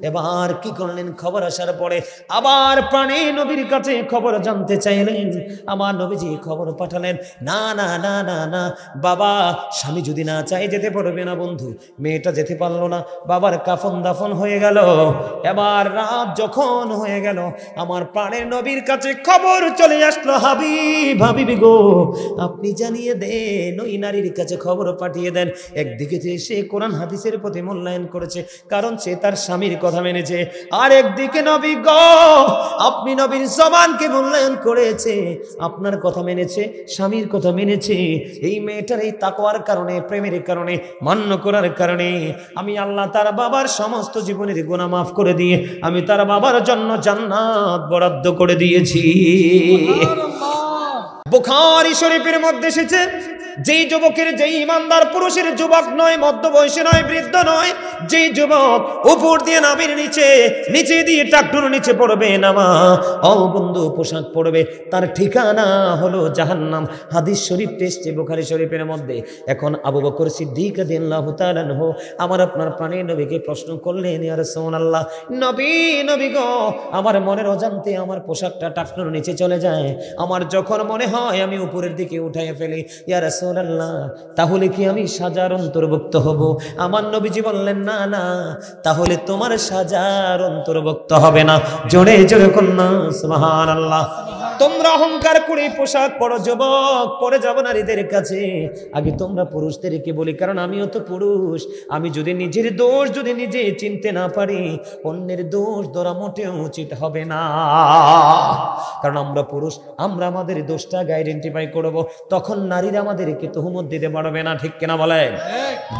এবার কি করলেন, খবর আসার পরে আবার প্রাণের নবীর কাছে খবর জানতে চাইলেন। আমার নবীজি খবর পাঠালেন, না না না না না, বাবা স্বামী যদি না চাই যেতে পারবে না। বন্ধু মেয়েটা যেতে পারলো না, বাবার কাফন দাফন হয়ে গেল। এবার রাত যখন হয়ে গেল, আমার প্রাণের নবীর কাছে খবর চলে আসলো, হাবিব হাবিবি গো আপনি জানিয়ে দেন, ওই নারীর কাছে খবর পাঠিয়ে দেন। একদিকে সে কোরআন হাদিসের প্রতি মূল্যায়ন করেছে, কারণ সে তার স্বামীর কথা মেনেছে, আর একদিকে নবী গো আপনি নবীর জবানকে মূল্যায়ন করেছে, আপনার কথা মেনেছে, স্বামীর কথা মেনেছে। এই মেয়েটার এই তাকওয়ার কারণে, প্রেমের কারণে, মান্য করার কারণে আমি আল্লাহ তার বাবার সমস্ত জীবনের গুনাহ মাফ করে দিয়ে আমি তার বাবার জন্য জান্নাত বরাদ্দ করে দিয়েছি। বুখারী শরীফের মধ্যে এসেছে, যেই যুবকের, যেই ইমানদার পুরুষের, যুবক নয়, মধ্যবয়সী নয়, বৃদ্ধ নয়, যেই যুবক উপর দিয়ে নামের নিচে দিয়ে টাকটুর নিচে পড়বে নামা বন্ধু পোশাক পড়বে, তার ঠিকানা হলো জাহান্নাম। হাদিস শরীফ এসেছে বুখারী শরীফের মধ্যে। এখন আবু বকর সিদ্দিক রাদিয়াল্লাহু তাআলা আনহু আমার আপনার প্রাণের নবীকে প্রশ্ন করলেন, ইয়া রাসূলুল্লাহ, নবী গো আমার মনের অজান্তে আমার পোশাকটা টাকটুর নিচে চলে যায়, আমার যখন মনে হয় আমি উপরের দিকে উঠাইয়া ফেলি, ইয়া রাসূলুল্লাহ রাসূলুল্লাহ, তাহলে কি আমি সাজার অন্তর্ভুক্ত হব? আমার নবীজি বললেন, না না, তাহলে তোমার সাজার অন্তর্ভুক্ত হবে না। জোরে জোরে কন্যা সুবহানাল্লাহ। তোমরা অহংকার করে পোশাক পরো যুবক, পরে যাবো নারীদের কাছে। আগে তোমরা পুরুষদেরকে বলি, কারণ আমিও তো পুরুষ। আমি যদি নিজের দোষ যদি নিজে চিনতে না পারি, অন্যের দোষ ধরা মোটেও উচিত হবে না। কারণ আমরা পুরুষ, আমরা আমাদের দোষটা আইডেন্টিফাই করব, তখন নারীরা আমাদেরকে তুহমত দিতে পারবে না। ঠিক কিনা বলেন?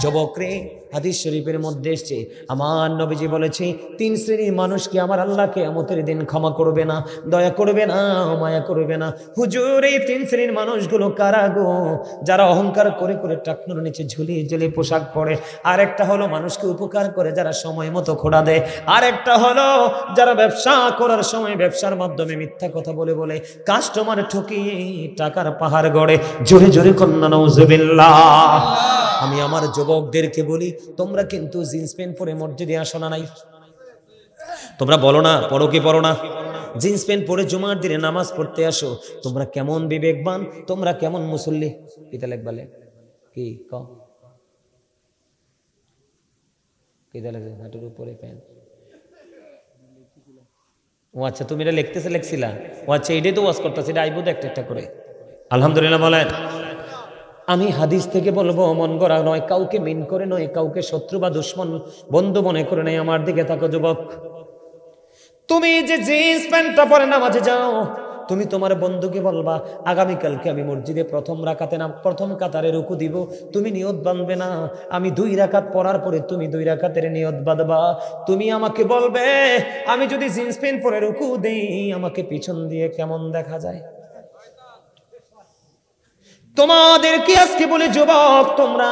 যুবক রে, হাদিস শরীফের মধ্যে এসেছে, আমার নবীজি বলেছে, 3 শ্রেণীর মানুষকে আমার আল্লাহ কিয়ামতের দিন ক্ষমা করবে না, দয়া করবে না, মায়া করবে না। হুজুর, এই 3 শ্রেণীর মানুষগুলো কারা গো? যারা অহংকার করে করে টাকনুর নিচে ঝুলিয়ে ঝুলিয়ে পোশাক পরে। আরেকটা হলো মানুষকে উপকার করে যারা সময় মতো খোড়া দেয়। আরেকটা হলো যারা ব্যবসা করার সময় ব্যবসার মাধ্যমে মিথ্যা কথা বলে বলে কাস্টমার ঠকিয়ে টাকার পাহাড় গড়ে। জোরে জোরে কন্যা নাউজুবিল্লাহ। আমি আমার যুবকদেরকে বলি, তোমরা কিন্তু জিন্স প্যান্ট পরে মসজিদে আসো না? নাই? তোমরা বলো না, পড়ো কি পড়ো না? জিন্স প্যান্ট পরে জুমার দিনে নামাজ পড়তে আসো। তোমরা কেমন বিবেকবান, তোমরা কেমন মুসল্লি। কিতা লেখবালে কি কিতা লেখে হাঁটুর উপরে প্যান্ট? ও আচ্ছা, তুমি এটা লেখছিলা? ও আচ্ছা, এটাই তো ওয়াজ করতেছি, এটা আইবো একটা একটা করে। আলহামদুলিল্লাহ বলেন। আমি হাদিস থেকে বলবো, মন গড়া নয়, কাউকে মিন করে নয়, কাউকে শত্রু বা দুশ্মন বন্ধু মনে করে নয়। আমার দিকে থাকো যুবক, তুমি যে জিন্স প্যান্টটা পরে নামাজে যাও, তুমি তোমার বন্ধুকে বলবা, আগামীকালকে আমি মসজিদে প্রথম কাতারে রুকু দিব, তুমি নিয়ত বাঁধবে না। আমি 2 রাকাত পড়ার পরে তুমি 2 রাকাতের নিয়ত বাঁধবা। তুমি আমাকে বলবে, আমি যদি জিন্স প্যান্ট পরে রুকু দেই, আমাকে পিছন দিয়ে কেমন দেখা যায়। তোমাদেরকে আজকে বলে যুবক, তোমরা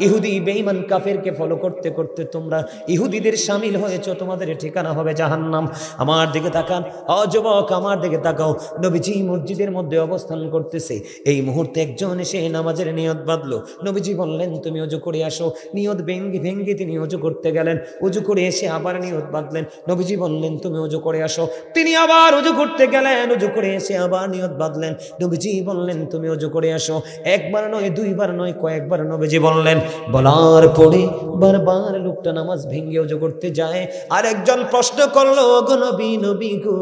ইহুদি বেঈমান কাফেরকে ফলো করতে করতে তোমরা ইহুদিদের শামিল হয়েছো, তোমাদের ঠিকানা হবে জাহান্নাম। আমার দিকে তাকান, ও যুবক, আমার দিকে তাকাও। নবীজি মসজিদের মধ্যে অবস্থান করতেছে, এই মুহূর্তে একজন এসে নামাজের নিয়ত বাঁধলো। নবীজি বললেন, তুমি ওযু করে আসো। নিয়ত ভেঙ্গে তিনি ওযু করতে গেলেন। ওযু করে এসে আবার নিয়ত বাঁধলেন। নবীজি বললেন, তুমি ওযু করে আসো। তিনি আবার ওযু করতে গেলেন। ওযু করে এসে আবার নিয়ত বাঁধলেন। নবীজি বললেন, তুমি ওযু করে আসো। একবার নয়, 2 বার নয়, কয়েকবার নবীজি বললেন। বলার পরে বারবার লোকটা নামাজ ভেঙে ওযু করতে যায়। আর একজন প্রশ্ন করলো, গো নবী গো,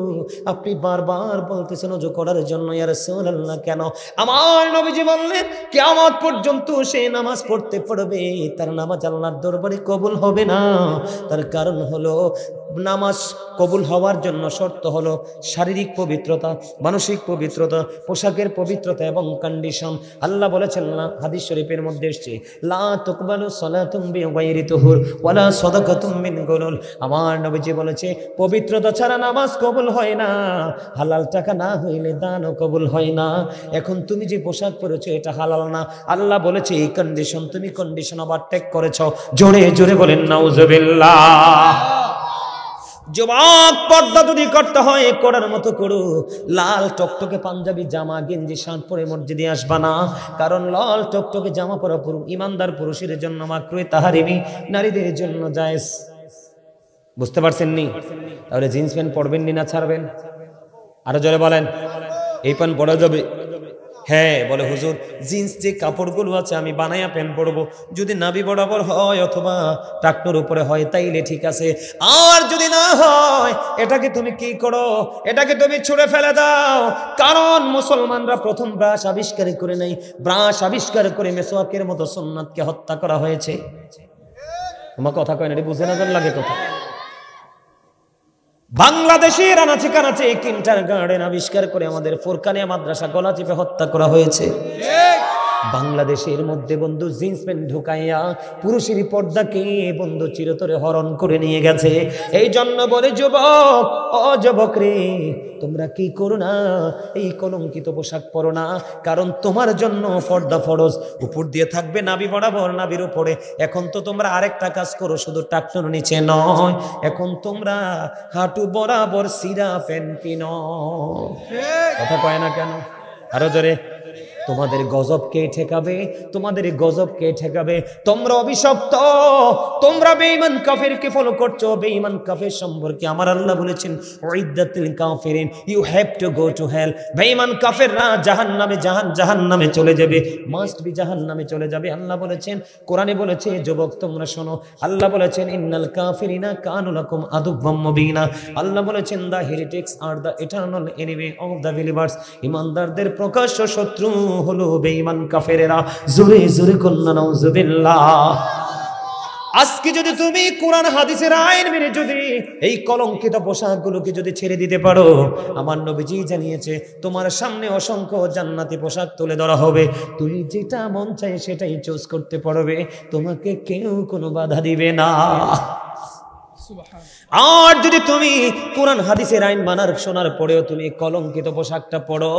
আপনি বারবার বলতেছেন ওযু করার জন্য, ইয়া রাসূলুল্লাহ, কেন? আমার নবীজি বললেন, কিয়ামত পর্যন্ত সে নামাজ পড়তে পড়বে, তার নামাজ আল্লাহর দরবারে কবুল হবে না। তার কারণ হলো, নামাজ কবুল হওয়ার জন্য শর্ত হলো শারীরিক পবিত্রতা, মানসিক পবিত্রতা, পোশাকের পবিত্রতা এবং কন্ডিশন। আল্লাহ বলেছেন না, হাদিস শরীফের মধ্যে এসেছে, লা তুকবালু সালাতুম বিগাইরি তুহুর ওয়ালা সাদাকাতুম মিন গুলুল। আমার নবীজি বলেছে, পবিত্রতা ছাড়া নামাজ কবুল হয় না, হালাল টাকা না হইলে দানও কবুল হয় না। এখন তুমি যে পোশাক পরেছো এটা হালাল না। আল্লাহ বলেছে এই কন্ডিশন, তুমি কন্ডিশন ওভারটেক করেছো। জোরে জোরে বলেন নাউজুবিল্লাহ। যুবক, পর্দা যদি করতে হয় করার মতো করো। লাল টকটকে পাঞ্জাবি জামা গেঞ্জি শার্ট পরে মসজিদে আসবা না, কারণ লাল টকটকে জামা পরা ইমানদার পুরুষের জন্য মাকরুহ তাহরিমি, নারীদের জন্য জায়েজ। বুঝতে পারছেন নি? তাহলে জিন্স প্যান্ট পরবেন নি না ছাড়বেন? আরো জোরে বলেন। এই প্যান্ট পরা যাবে? হ্যাঁ, বলে হুজুর, জিন্স যে কাপড়গুলো আছে আমি বানায়া প্যান্ট পরবো, যদি নাভি বরাবর হয় অথবা টাকনুর উপরে হয় তাইলে ঠিক আছে। আর যদি না হয়, এটাকে তুমি কি করো? এটাকে তুমি ছুঁড়ে ফেলে দাও। কারণ মুসলমানরা প্রথম ব্রাশ আবিষ্কার করে নাই, ব্রাশ আবিষ্কার করে মেসওয়াকের মতো সুন্নাতকে হত্যা করা হয়েছে। তোমার কথা কয় না, এটা বুঝে না লাগে কথা। বাংলাদেশের আনাচে কানাচে কিন্ডারগার্টেন আবিষ্কার করে আমাদের ফোরকানিয়া মাদ্রাসা গলা চেপে হত্যা করা হয়েছে। বাংলাদেশের মধ্যে বন্ধু জিন্স প্যান্ট ঢুকাইয়া পুরুষের পর্দাকে বন্ধু চিরতরে হরণ করে নিয়ে গেছে। এই জন্য বলে যুবক, ও যুবক রে, তোমরা কি করো না, এই কলঙ্কিত পোশাক পরো না, কারণ তোমার জন্য পর্দা ফরজ। উপর দিয়ে থাকবে নাভি বরাবর, নাভির উপরে। এখন তো তোমরা আরেকটা কাজ করো, শুধু টাকনুর নিচে নয়, এখন তোমরা হাঁটু বরাবর সিরা প্যান্ট কিনো। কথা কয় না কেন? আরো জোরে। তোমাদের গজব কে ঠেকাবে? তোমাদের গজব কে ঠেকাবে? তোমরা অভিশপ্ত, তোমরা বেঈমান কাফেরকে ফলো করছো। বেঈমান কাফের সম্পর্কে আমার আল্লাহ বলেছেন উইদ্দাতুল কাফিরিন, you have to go to hell. বেঈমান কাফেররা জাহান্নামে চলে যাবে, মাস্ট বি জাহান্নামে চলে যাবে। আল্লাহ বলেছেন, কোরআনে বলেছে, যুবক তোমরা শোনো, আল্লাহ বলেছেন ইন্নাল কাফিরিনা কানু লাকুম আদুওয়াম মুবিনা। আল্লাহ বলেছেন the heretics are the eternal enemy of the believers. ইমানদারদের প্রকাশ্য শত্রু হলো বেঈমান কাফেরেরা। জোরে জোরে কন্না নাউজুবিল্লাহ। আজকে যদি তুমি কোরআন হাদিসের আইন মেনে যদি এই কলঙ্কিত পোশাকগুলোকে যদি ছেড়ে দিতে পারো, আমার নবীজি জানিয়েছে তোমার সামনে অসংখ্য জান্নাতি পোশাক তুলে ধরা হবে। তুমি যেটা মন চায় সেটাই চুজ করতে পারবে, তোমাকে কেউ কোনো বাধা দিবে না। আর যদি তুমি কোরআন হাদিসের আইন মানার শোনার পরেও তুমি কলঙ্কিত পোশাকটা পরো,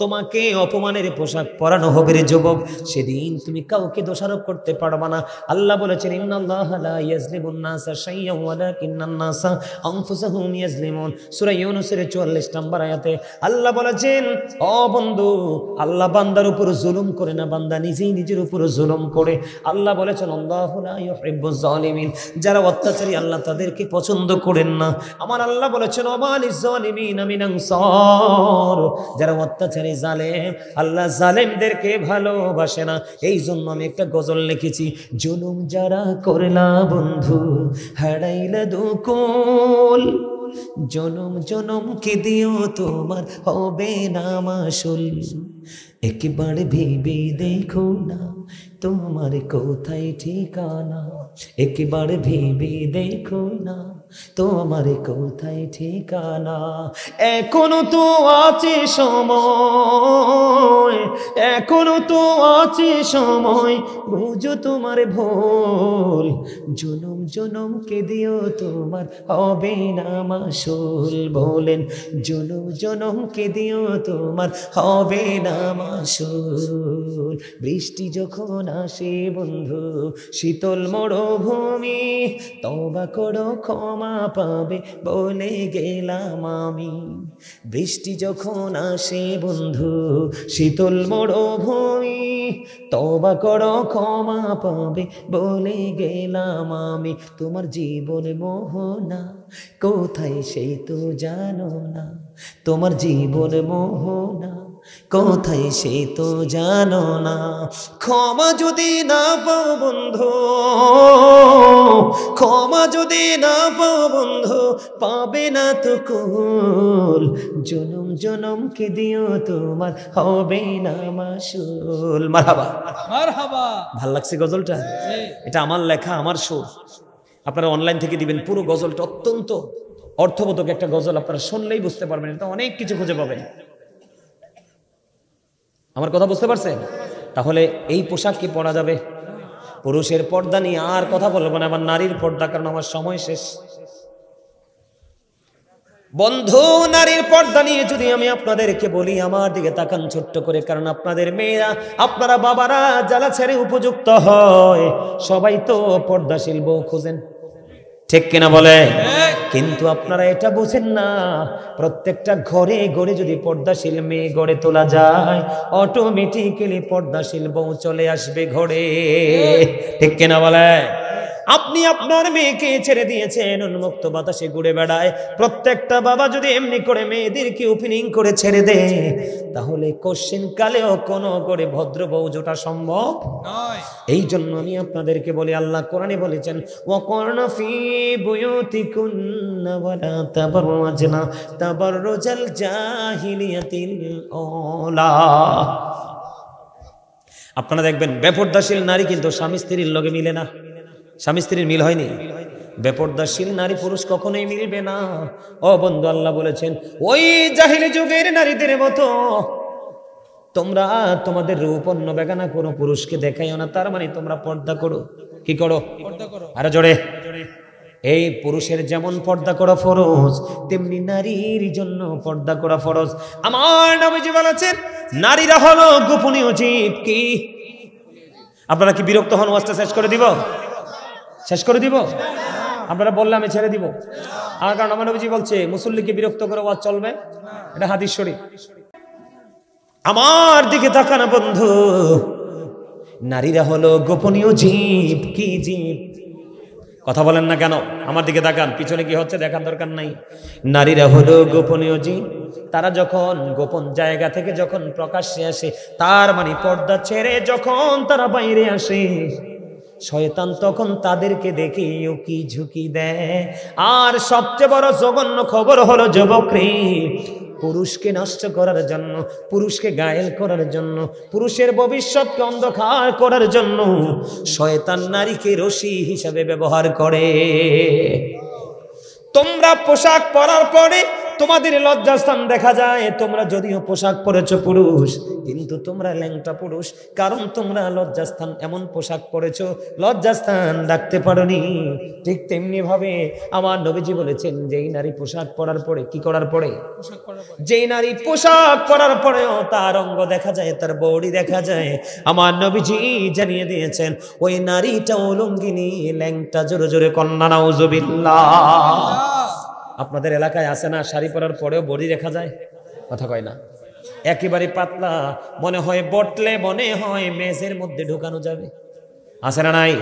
তোমাকে অপমানের পোশাক পরানো হবে রে যুবক। সেদিন তুমি কাউকে দোষারোপ করতে পারবে না। আল্লাহ বলেছেন ইন্নাল্লাহা লা ইয়াজলিমুন নাসা শাইয়্যান ওয়ালাকিন্নান নাসা আনফুসাহুম ইয়াজলিমুন। সূরা ইউনূসের 44 নম্বর আয়াতে আল্লাহ বলেছেন, ও বন্ধু, আল্লাহ বান্দার উপর জুলুম করে না, বান্দা নিজেই নিজের উপর জুলুম করে। আল্লাহ বলেছেন আল্লাহু লা ইউহিব্বুজ জালিমিন, যারা অত্যাচারী আল্লাহ তাদেরকে পছন্দ করেন না। আমার আল্লাহ বলেছেন ওয়ামালিজ জালিমিনা মিন আনসার, যারা অত্যাচারী জালেম আল্লাহ জালেমদেরকে ভালোবাসে না। এই জন্য আমি একটা গজল লিখেছি, জুলুম যারা করলা বন্ধু হারাইলা দুকুল, জনম জনম কে দিও তোমার হবে না মাসুল, একবার ভেবে দেখো না তোমার কোথায় ঠিকানা, একবার ভেবে দেখো না তোমার কোথায় ঠিকানা। এখনো তো আছে সময়, এখনো তো আছে সময়, বুঝো তোমার ভুল, জনম জনম কে দিও তোমার হবে না মাসুল। বলেন জনম জনম কে দিও তোমার হবে না মাসুল। বৃষ্টি যখন আসে বন্ধু শীতল মরুভূমি, তওবা করো ক্ষমা পাবে বলে গেলাম আমি। বৃষ্টি যখন আসে বন্ধু শীতল মরুভূমি, তওবা করো ক্ষমা পাবে বলে গেলাম আমি। তোমার জীবন মোহনা কোথায় সেই তো জানো না, তোমার জীবন মোহনা কোথায় সে তো জানো না। ক্ষমা যদি না পাও বন্ধু, ক্ষমা যদি না পাও বন্ধু, পাবে না তো কুল, জনম জনম কে দিও তোমার হবে না মাসুল। মারহাবা মারহাবা। ভাল লাগছে গজলটা? এটা আমার লেখা, আমার সুর। আপনারা অনলাইন থেকে দিবেন, পুরো গজলটা অত্যন্ত অর্থবোধক একটা গজল। আপনারা শুনলেই বুঝতে পারবেন, এটা অনেক কিছু খুঁজে পাবেন। আমার কথা বুঝতে পারছেন? তাহলে এই পোশাক কি পরা যাবে? পুরুষের পর্দা নিয়ে আর কথা বলবো না, আমার নারীর পর্দা, কারণ আমার সময় শেষ। বন্ধু, নারীর পর্দা নিয়ে যদি আমি আপনাদেরকে বলি, আমার দিকে তাকান ছোট্ট করে, কারণ আপনাদের মেয়েরা, আপনারা বাবারা যারা ছেড়ে উপযুক্ত হয়, সবাই তো পর্দাশীল বউ খোঁজেন, ঠিক কিনা বলে? কিন্তু আপনারা এটা বুঝেন না, প্রত্যেকটা ঘরে ঘরে যদি পর্দাশীল মেয়ে গড়ে তোলা যায়, অটোমেটিক্যালি পর্দাশীল বউ চলে আসবে ঘরে, ঠিক কিনা বলে? আপনি আপনার মেয়েকে ছেড়ে দিয়েছেন, উন্মুক্ত বাতাসে ঘুরে বেড়ায়। প্রত্যেকটা বাবা যদি এমনি করে মেয়েদেরকে ওপেনিং করে ছেড়ে দেয়, তাহলে কোশ্চিন কালেও কোনো করে ভদ্র বউ জোটা সম্ভব নয়। এই জন্য আমি আপনাদেরকে বলি, আল্লাহ কোরআনে বলেছেন ওয়াকরনা ফি বুয়ুতিকুন্না ওয়ালা তাবাররাজনা তাবাররুজাল জাহিলিয়াতিল আউলা। আপনারা দেখবেন বেপরদাশীল নারী কিন্তু স্বামী স্ত্রীর লগে মিলে না, স্বামী স্ত্রীর মিল হয়নি। বেপরদাশীল নারী পুরুষ কখনোই মিলবে না। ও বন্ধু, আল্লাহ বলেছেন ওই জাহিলি যুগের নারীদের মতো তোমরা তোমাদের রূপ অন্য বেগানা কোনো পুরুষকে দেখাইও না। তার মানে তোমরা পর্দা করো। কি করো? পর্দা করো। আরে জোরে। এই পুরুষের যেমন পর্দা করা ফরজ, তেমনি নারীর জন্য পর্দা করা ফরজ। আমার নবীজি বলেছেন নারীরা হলো গোপনীয় জীব। কি আপনারা কি বিরক্ত হন? ওয়াজটা শেষ করে দিব? শেষ করে দিব? আপনারা বললে আমি ছেড়ে দিব। আমার কারণ আমার নবীজি বলছে মুসল্লিকে বিরক্ত করে ওয়াজ চলবে, এটা হাদিস শরীফ। আমার দিকে তাকান বন্ধু, নারীরা হলো গোপনীয় জীব। কি জীব? কথা বলেন না কেন? আমার দিকে তাকান, পিছনে কি হচ্ছে দেখার দরকার নাই। নারীরা হলো গোপনীয় জীব। তারা যখন গোপন জায়গা থেকে যখন প্রকাশ্যে আসে, তার মানে পর্দা ছেড়ে যখন তারা বাইরে আসে, শয়তান তখন তাদেরকে দেখে উকি ঝুঁকি দেয়। আর সবচেয়ে বড় জঘন্য খবর হলো যুবকরে, পুরুষকে নষ্ট করার জন্য, পুরুষকে ঘায়েল করার জন্য, পুরুষের ভবিষ্যৎকে অন্ধকার করার জন্য শয়তান নারীকে রশি হিসাবে ব্যবহার করে। তোমরা পোশাক পরার পরে তোমাদের লজ্জাস্থান দেখা যায়। তোমরা যদিও পোশাক পরেছো পুরুষ, কিন্তু তোমরা ল্যাংটা পুরুষ, কারণ তোমরা লজ্জাস্থান এমন পোশাক পরেছো লজ্জাস্থান রাখতে পারোনি। ঠিক তেমনি ভাবে আমার নবীজি বলেছেন, যেই নারী পোশাক পরার পরে, কি করার পরে, যেই নারী পোশাক পরার পরেও তার অঙ্গ দেখা যায়, তার বডি দেখা যায়, আমার নবীজি জানিয়ে দিয়েছেন ওই নারীটা উলঙ্গিনী, ল্যাংটা। জোরে জোরে কন্যা নাউজুবিল্লাহ। আপনাদের এলাকায় আছে না, শাড়ি পরার পরেও বডি দেখা যায়? কথা কয় না। একেবারে পাতলা, মনে হয় বটলে মনে হয় মেজের মধ্যে ঢোকানো যাবে। আছে না নাই?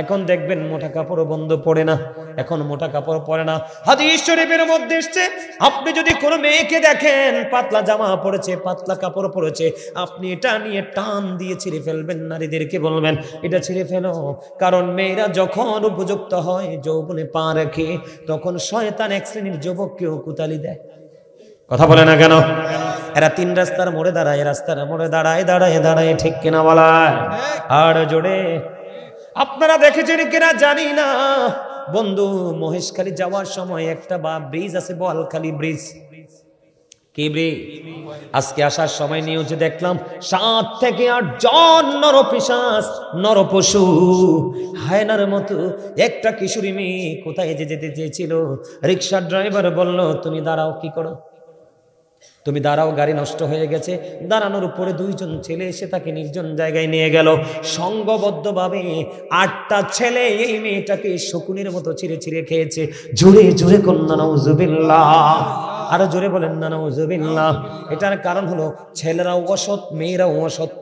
এখন দেখবেন মোটা কাপড়ও বন্ধ পড়ে না, এখন মোটা কাপড় পরে না। হাদিস শরীফের মধ্যে এসেছে, আপনি যদি কোনো মেয়েকে দেখেন পাতলা জামা পরেছে, পাতলা কাপড় পরেছে, আপনি এটা নিয়ে টান দিয়ে ছিঁড়ে ফেলবেন। নারীদেরকে বলবেন এটা ছিঁড়ে ফেলো, কারণ মেয়েরা যখন উপযুক্ত হয়, যৌবনে পা রাখে, তখন শয়তান এক শ্রেণীর যুবককেও কুতালি দেয়। কথা বলে না কেন? এরা তিন রাস্তার মোড়ে দাঁড়ায়, রাস্তার মোড়ে দাঁড়ায় দাঁড়ায় দাঁড়ায়, ঠিক কিনা বলায়? আর জোরে। আপনারা দেখেছেন কিনা জানি না বন্ধু, মহেশখালী যাওয়ার সময় একটা ব্রিজ আছে, বোয়ালখালী ব্রিজ। কি ব্রিজ? আজকে আসার সময় নিউজে দেখলাম 7 থেকে 8 জন নরপিশাচ, নরপশু, হায়নার মতো একটা কিশোরী মেয়ে কোথায় যেতে চেয়েছিল। রিক্সার ড্রাইভার বলল তুমি দাঁড়াও। কি করো? তুমি দাঁড়াও, গাড়ি নষ্ট হয়ে গেছে। দাঁড়ানোর উপরে 2 জন ছেলে এসে তাকে নির্জন জায়গায় নিয়ে গেল। সংঘবদ্ধভাবে 8টা ছেলে এই মেয়েটাকে শকুনের মতো ছিঁড়ে ছিঁড়ে খেয়েছে। জোরে জোরে কন্যা নাউজুবিল্লাহ। আরো জোরে বলেন না নাউজুবিল্লাহ। এটার কারণ হলো ছেলেরাও অসৎ, মেয়েরাও অসৎ।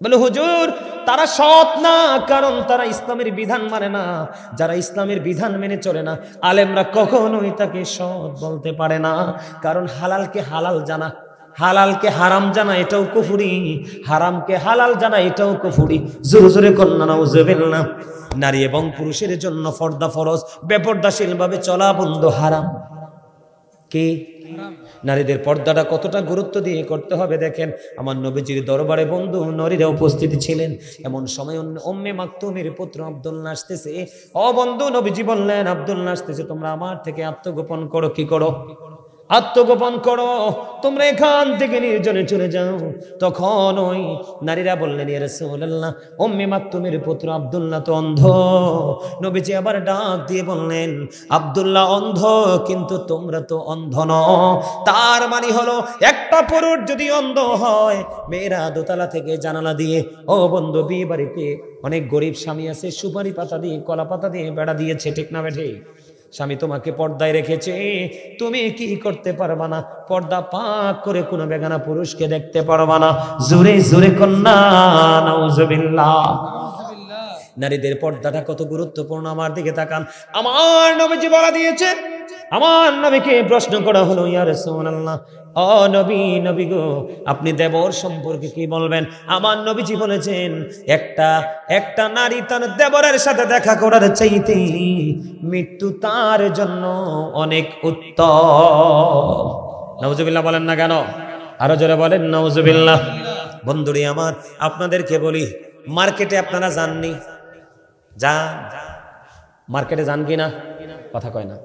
বলে হুজুর তারা সৎ না, কারণ তারা ইসলামের বিধান মানে না। যারা ইসলামের বিধান মেনে চলে না, আলেমরা কখনোই তাকে সৎ বলতে পারে না, কারণ হালালকে হালাল জানা, হালালকে হারাম জানা এটাও কুফরি, হারামকে হালাল জানা এটাও কুফরি। জোরে জোরে কন্যা নাউজুবিল্লাহ। নারী এবং পুরুষের জন্য পর্দা ফরজ, বেপর্দাশীল ভাবে চলা বন্ধ হারাম। কি? নারীদের পর্দাটা কতটা গুরুত্ব দিয়ে করতে হবে দেখেন। আমার নবীজির দরবারে বন্ধু নারীরা উপস্থিত ছিলেন। এমন সময় উম্মে মাকতুমের পুত্র আব্দুল্লাহ আসতেছে। ও বন্ধু, নবীজি বললেন আব্দুল্লাহ আসতেছে, তোমরা আমার থেকে আত্মগোপন করো। কি করো? আত্মগোপন করো, তোমরা এখান থেকে নির্জনে চলে যাও। তখন ওই নারীরা বললেন ইয়া রাসূলুল্লাহ, উম্মে মাকতুমের পুত্র আব্দুল্লাহ তো অন্ধ। নবীজি আবার ডাক দিয়ে বললেন আব্দুল্লাহ অন্ধ, কিন্তু তোমরা তো অন্ধ নও। তার মানে হলো একটা পুরুষ যদি অন্ধ হয়, মেয়েরা দোতলা থেকে জানালা দিয়ে, ও বন্ধু বিয়ে বাড়িতে অনেক গরিব স্বামী আছে, সুপারি পাতা দিয়ে, কলা পাতা দিয়ে বেড়া দিয়েছে, ঠিক না বেঠে? স্বামী তোমাকে পর্দায় রেখেছে, তুমি কি করতে পারবা না? পর্দা পাক করে কোনো বেগানা পুরুষকে দেখতে পারবা না। জোরে জোরে কন্যা নাউজুবিল্লাহ। নারীদের পর্দাটা কত গুরুত্বপূর্ণ, আমার দিকে তাকান। আমার নবীজি বলা দিয়েছে, আমার নবীকে প্রশ্ন করা হলো ইয়া রাসূলুল্লাহ, ও নবী, নবী গো, আপনি দেবর সম্পর্কে কি বলবেন? আমার নবীজি বলেছেন একটা নারী তার দেবরের সাথে দেখা করার চাইতে মৃত্যু তার জন্য অনেক উত্তম। নাউজুবিল্লাহ বলেন না কেন? আরো জোরে বলেন নাউজুবিল্লাহ। বন্ধুরে আমার, আপনাদেরকে বলি, মার্কেটে আপনারা যাননি? যান, মার্কেটে যান কিনা? কথা কয় না,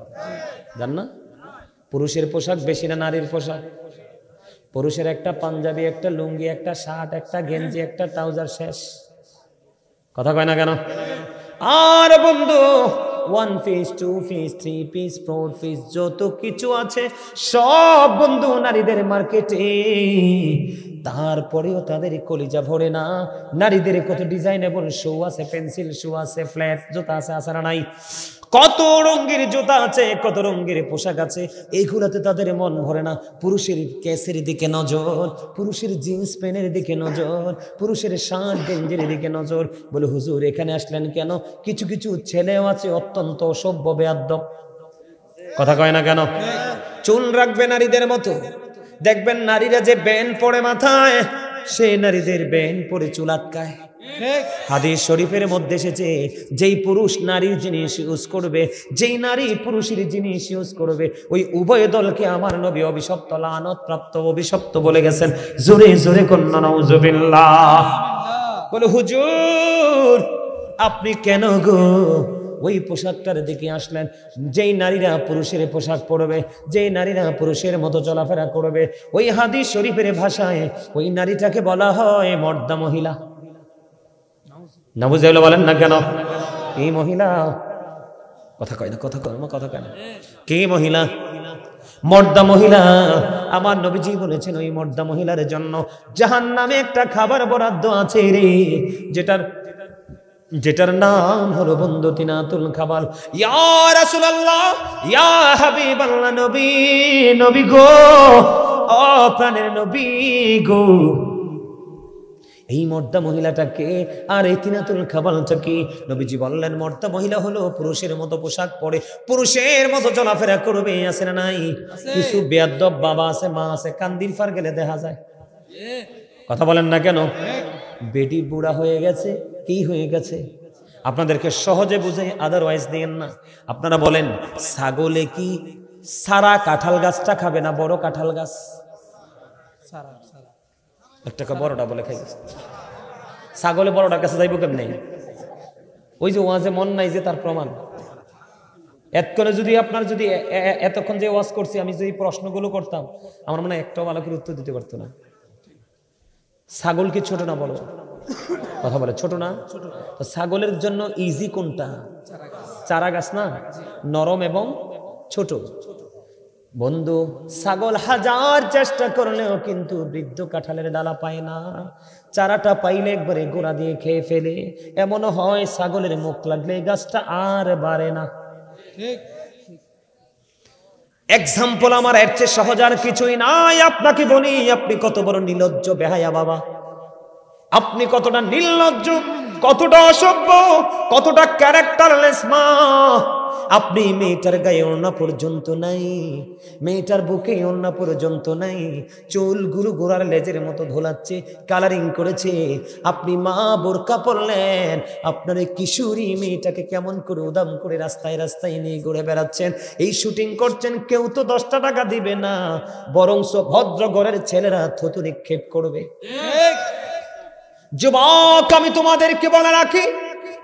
জান না? পুরুষের পোশাক বেশি না নারীর পোশাক? পুরুষের একটা পাঞ্জাবি, একটা লুঙ্গি, একটা শার্ট, একটা গেঞ্জি, একটা ট্রাউজার, শেষ। কথা কয় না কেন? আর বন্ধু 1 পিস, 2 পিস, 3 পিস, 4 পিস, যত কিছু আছে সব বন্ধু নারীদের মার্কেটে। তারপরেও তাদের কলিজা ভরে না। নারীদের কত ডিজাইনেবল শু আছে, পেন্সিল শু আছে, ফ্ল্যাট জুতা আছে, আসারা নাই? কত রঙের জুতা আছে, কত রঙের পোশাক আছে, এইগুলাতে তাদের মন ভরে না। পুরুষের কেসের দিকে নজর, পুরুষের জিন্স প্যান্টের দিকে নজর, পুরুষের শার্ট গেঞ্জির দিকে নজর। বলে হুজুর এখানে আসলেন কেন? কিছু কিছু ছেলেও আছে অত্যন্ত অসভ্য বেয়াদ্দপ, কথা কয় না কেন? চুল রাখবে নারীদের মতো, দেখবেন নারীরা যে ব্যান্ড পরে মাথায়, সে নারীদের ব্যান্ড পরে চুল আটকায়। হাদিস শরীফের মধ্যে এসেছে, যেই পুরুষ নারীর জিনিস ইউজ করবে, যেই নারী পুরুষের জিনিস ইউজ করবে, ওই উভয় দলকে আমার নবী অভিশপ্ত, লানত প্রাপ্ত, অভিশপ্ত বলে গেছেন। জোরে জোরে কন্যা নাউজুবিল্লাহ। বলে হুজুর আপনি কেন গো ওই পোশাকটার দিকে আসলেন? যেই নারীরা পুরুষের পোশাক পরবে, যেই নারীরা পুরুষের মতো চলাফেরা করবে, ওই হাদিস শরীফের ভাষায় ওই নারীটাকে বলা হয় মর্দা মহিলা। নাউজুবিল্লাহ বলেন না কেন? এই মহিলা, কথা কয় না, কথা কয় না, কথা কেন? কে মহিলা? মর্দা মহিলা। আমার নবীজি বলেছেন ওই মর্দা মহিলার জন্য জাহান্নামে একটা খাবার বরাদ্দ আছে রে, যেটার নাম হলো বন্ধু তিনাতুল খাবাল। ইয়া রাসূলুল্লাহ, ইয়া হাবিবাল্লাহ, নবী, নবী গো, ও প্রাণের নবী গো, এই মর্দা মহিলাটাকে আর এই তিনাতুল খাবালটা কি? নবীজি বললেন মর্দা মহিলা হলো পুরুষের মতো পোশাক পরে, পুরুষের মতো চলাফেরা করবে। আছে না নাই? কিছু বেয়াদ্দপ বাবা আছে, মা আছে, কান্দির ফার গেলে দেখা যায়। কথা বলেন না কেন? বেটি বুড়া হয়ে গেছে, কি হয়ে গেছে? আপনাদেরকে সহজে বুঝে, আদারওয়াইজ দিয়েন না। আপনারা বলেন ছাগলে কি সারা কাঁঠাল গাছটা খাবে না বড় কাঁঠাল গাছ? একটা বড়টা বলে খাই, ছাগলে বড়টার কাছে যাইব কেমনে? ওই যে ওয়াজে মন নাই যে তার প্রমাণ। এত করে যদি আপনার যদি এতক্ষণ যে ওয়াজ করছি আমি যদি প্রশ্নগুলো করতাম, আমার মনে হয় একটাও ভালো করে উত্তর দিতে পারতো না। ছাগল কি ছোট না বলো? কথা বলে ছোট না? তো ছাগলের জন্য ইজি কোনটা? চারা গাছ না? নরম এবং ছোট। বন্ধু ছাগল হাজার চেষ্টা করলেও কিন্তু বৃদ্ধ কাঁঠালের ডালা পায় না, চারাটা পাইলে একবারে গোড়া দিয়ে খেয়ে ফেলে। এমনও হয় ছাগলের মুখ লাগলে গাছটা আর বাড়ে না। এক্সাম্পল আমার এর চেয়ে সহজ আর কিছুই নাই। আপনাকে বলি, আপনি কত বড় নির্লজ্জ বেহায়া বাবা, আপনি কতটা নির্লজ্জ, কতটা অসভ্য, কতটা ক্যারেক্টারলেস মা। আপনি মেয়েটার গায়ে ওড়না পর্যন্ত নাই, মেয়েটার বুকে ওড়না পর্যন্ত নাই, চুলগুলো গোড়ার লেজের মতো ধোলাচ্ছে, কালারিং করেছে। আপনি মা বোরকা পরলেন, আপনার এই কিশোরী মেয়েটাকে কেমন করে উদাম করে রাস্তায় রাস্তায় নিয়ে ঘুরে বেড়াচ্ছেন, এই শুটিং করছেন। কেউ তো 10টা টাকা দিবে না, বরংস ভদ্র ঘরের ছেলেরা থুতু নিক্ষেপ করবে। যুবক আমি তোমাদেরকে বলে রাখি,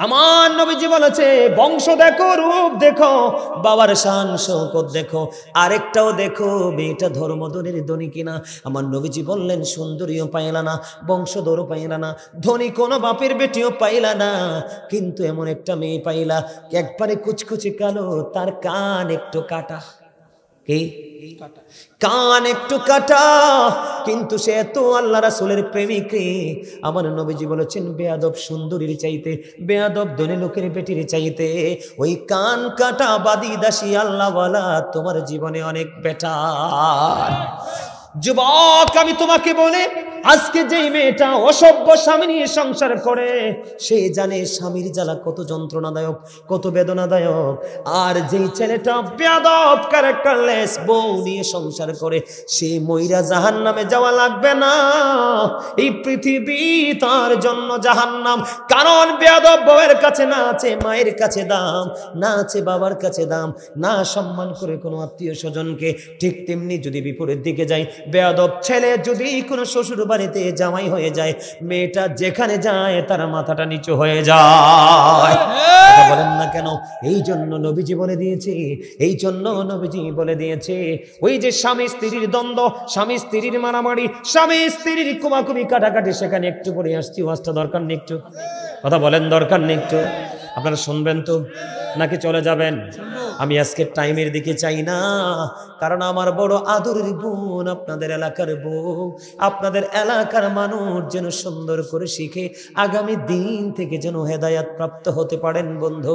আমার নবীজি বলেছে বংশ দেখো, রূপ দেখো, বাবার শান শৌকত দেখো, আরেকটাও দেখো মেয়েটা ধর্মধনের ধনী কিনা। আমার নবীজি বললেন সুন্দরীও পাইলা না, বংশধরও পাইলা না, ধনী কোনো বাপের বেটিও পাইলা না, কিন্তু এমন একটা মেয়ে পাইলা একবারে কুচকুচি কালো, তার কান একটু কাটা। কি কান একটু কাটা, কিন্তু সে তো আল্লাহ রাসূলের প্রেমিক রে। আমার নবীজি বলেছেন বেয়াদব সুন্দরীর চাইতে, বেয়াদব ধনী লোকের বেটির চাইতে ওই কান কাটা বাদী দাসী আল্লাহওয়ালা তোমার জীবনে অনেক বেটার। যুবক আমি তোমাকে বলে, আজকে যেই মেয়েটা অসভ্য স্বামী নিয়ে সংসার করে, সে জানে স্বামীর জ্বালা কত যন্ত্রণাদায়ক, কত বেদনাদায়ক। আর যেই ছেলেটা বেয়াদব ক্যারেক্টারলেস বউ নিয়ে সংসার করে, সে মইরা জাহান্নামে যাওয়া লাগবে না, এই পৃথিবী তার জন্য জাহান্নাম। কারণ বেয়াদব বউয়ের কাছে না আছে মায়ের কাছে দাম, না আছে বাবার কাছে দাম, না সম্মান করে কোনো আত্মীয় স্বজনকে। ঠিক তেমনি যদি বিপরীত দিকে যাই, বেয়াদব ছেলে যদি কোনো শ্বশুর বাড়িতে জামাই হয়ে যায়, মেয়েটা যেখানে যায় তার মাথাটা নিচু হয়ে যায়। বলেন না কেন? এই জন্য নবীজি বলে দিয়েছে, এই জন্য নবীজি বলে দিয়েছে, ওই যে স্বামী স্ত্রীর দ্বন্দ্ব, স্বামী স্ত্রীর মারামারি, স্বামী স্ত্রীর কুমাকুমি কাটাকাটি, সেখানে একটু পরে আসছি, ওয়াজটা দরকার নেই একটু? কথা বলেন দরকার নেই একটু? আপনারা শুনবেন তো নাকি চলে যাবেন? আমি আজকে টাইমের দিকে চাই না, কারণ আমার বড় আদরের বোন, আপনাদের এলাকার বউ, আপনাদের এলাকার মানুষ যেন সুন্দর করে শিখে আগামী দিন থেকে যেন হেদায়াত প্রাপ্ত হতে পারেন। বন্ধু